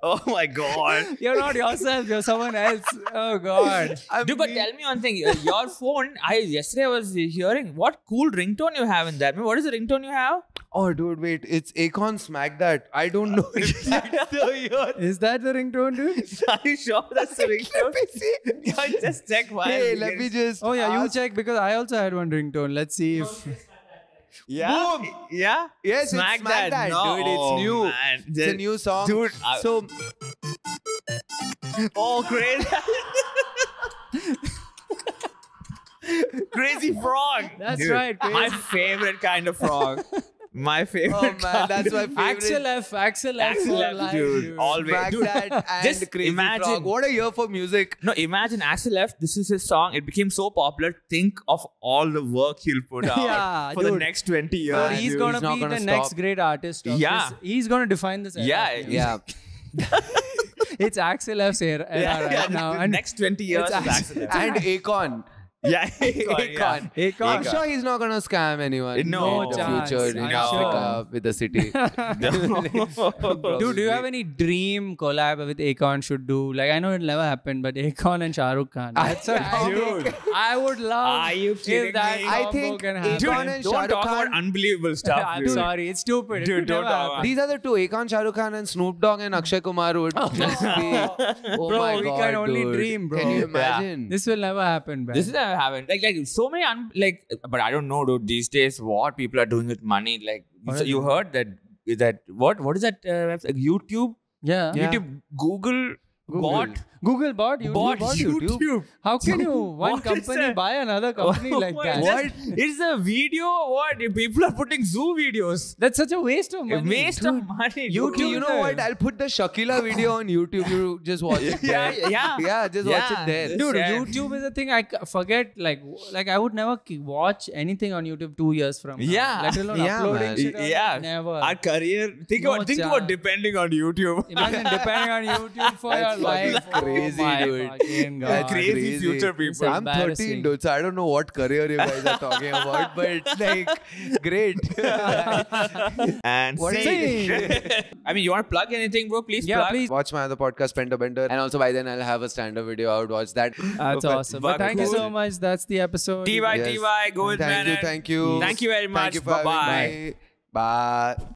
Oh my god. You're not yourself. You're someone else. Oh God. Dude, but tell me one thing. Your phone, yesterday I was hearing what cool ringtone you have in that. What is the ringtone you have? Oh, dude, wait. It's Akon Smack That. I don't know if that's the year. Is that the ringtone, dude? Are you sure that's the Let ringtone? me see. Yeah, just check why. Hey, let me just. Oh yeah, you ask- check because I also had one ringtone. Let's see if. Yeah. Boom. Yeah. Yes, Smack it's Smack That, No, dude. It's new. man. It's a new song. Dude, so oh, crazy. Crazy frog. That's Dude, right, My crazy. favorite kind of frog. My favorite. oh man, kind that's my of- favorite. Axel F. Axel for F, life, dude. Always. Smack Dude, That and just Crazy imagine- Frog. What a year for music. No, imagine Axel F. This is his song. It became so popular. Think of all the work he'll put out Yeah, for the dude. next 20 years. Bro, Man, he's dude, gonna he's not be gonna the stop. next great artist. Of Yeah. this. He's gonna define this. Era Yeah, of music. Yeah. It's Axel F's era right now. the And next 20 years it's is Axel F. and Akon. Yeah, Akon. Akon. I'm sure he's not gonna scam anyone No in the chance. future in I'm Africa with the city. Dude, do you have any dream collab with Akon should do? Like, I know it'll never happen, but Akon and Shah Rukh Khan. That's a Dude. I would love Are you kidding if that me? I combo think can happen. Dude, Akon and don't Shah Rukh talk about Khan- unbelievable stuff. I'm dude. sorry, it's stupid. It Dude, could don't never talk happen. These are the two, Akon, Shah Rukh Khan and Snoop Dogg and Akshay Kumar would just be... Oh Bro, my we God, can only dude. dream, bro. Can you Yeah. imagine? This will never happen, man. This is never happened. Like so many but I don't know, dude. These days, what people are doing with money? Like you heard that what is that? Website? YouTube, yeah. Yeah. YouTube, Google bought. Google bought YouTube. Bought YouTube. YouTube. How can you one What is company that? buy another company like that? What? It's a video. What? People are putting zoo videos. That's such a waste of money. Waste of money. YouTube Dude, you know what? I'll put the Shakila video on YouTube. You just watch it there. Yeah. Just watch it there. Dude, Yeah. YouTube is a thing I forget. Like I would never watch anything on YouTube 2 years from now. Yeah. Let alone Yeah, uploading man. shit. on it. Yeah. Never. Our career. Think No about chance. depending on YouTube. Imagine depending on YouTube for That's your life. fucking crazy, oh my dude. fucking God. That's Crazy future people. I'm 13, embarrassing. dude, so I don't know what career you guys are talking about, but it's like, great. And What is sing. it? I mean, you want to plug anything, bro? Please Yeah, plug. please. Watch my other podcast, Fender Bender. And also by then I'll have a stand-up video out. Watch that. That's awesome. But thank you cool. so much. That's the episode. TY, Yes. TY, go with Thank you, man. thank you. Thank you very much. Thank you for having Bye-bye. me. Bye.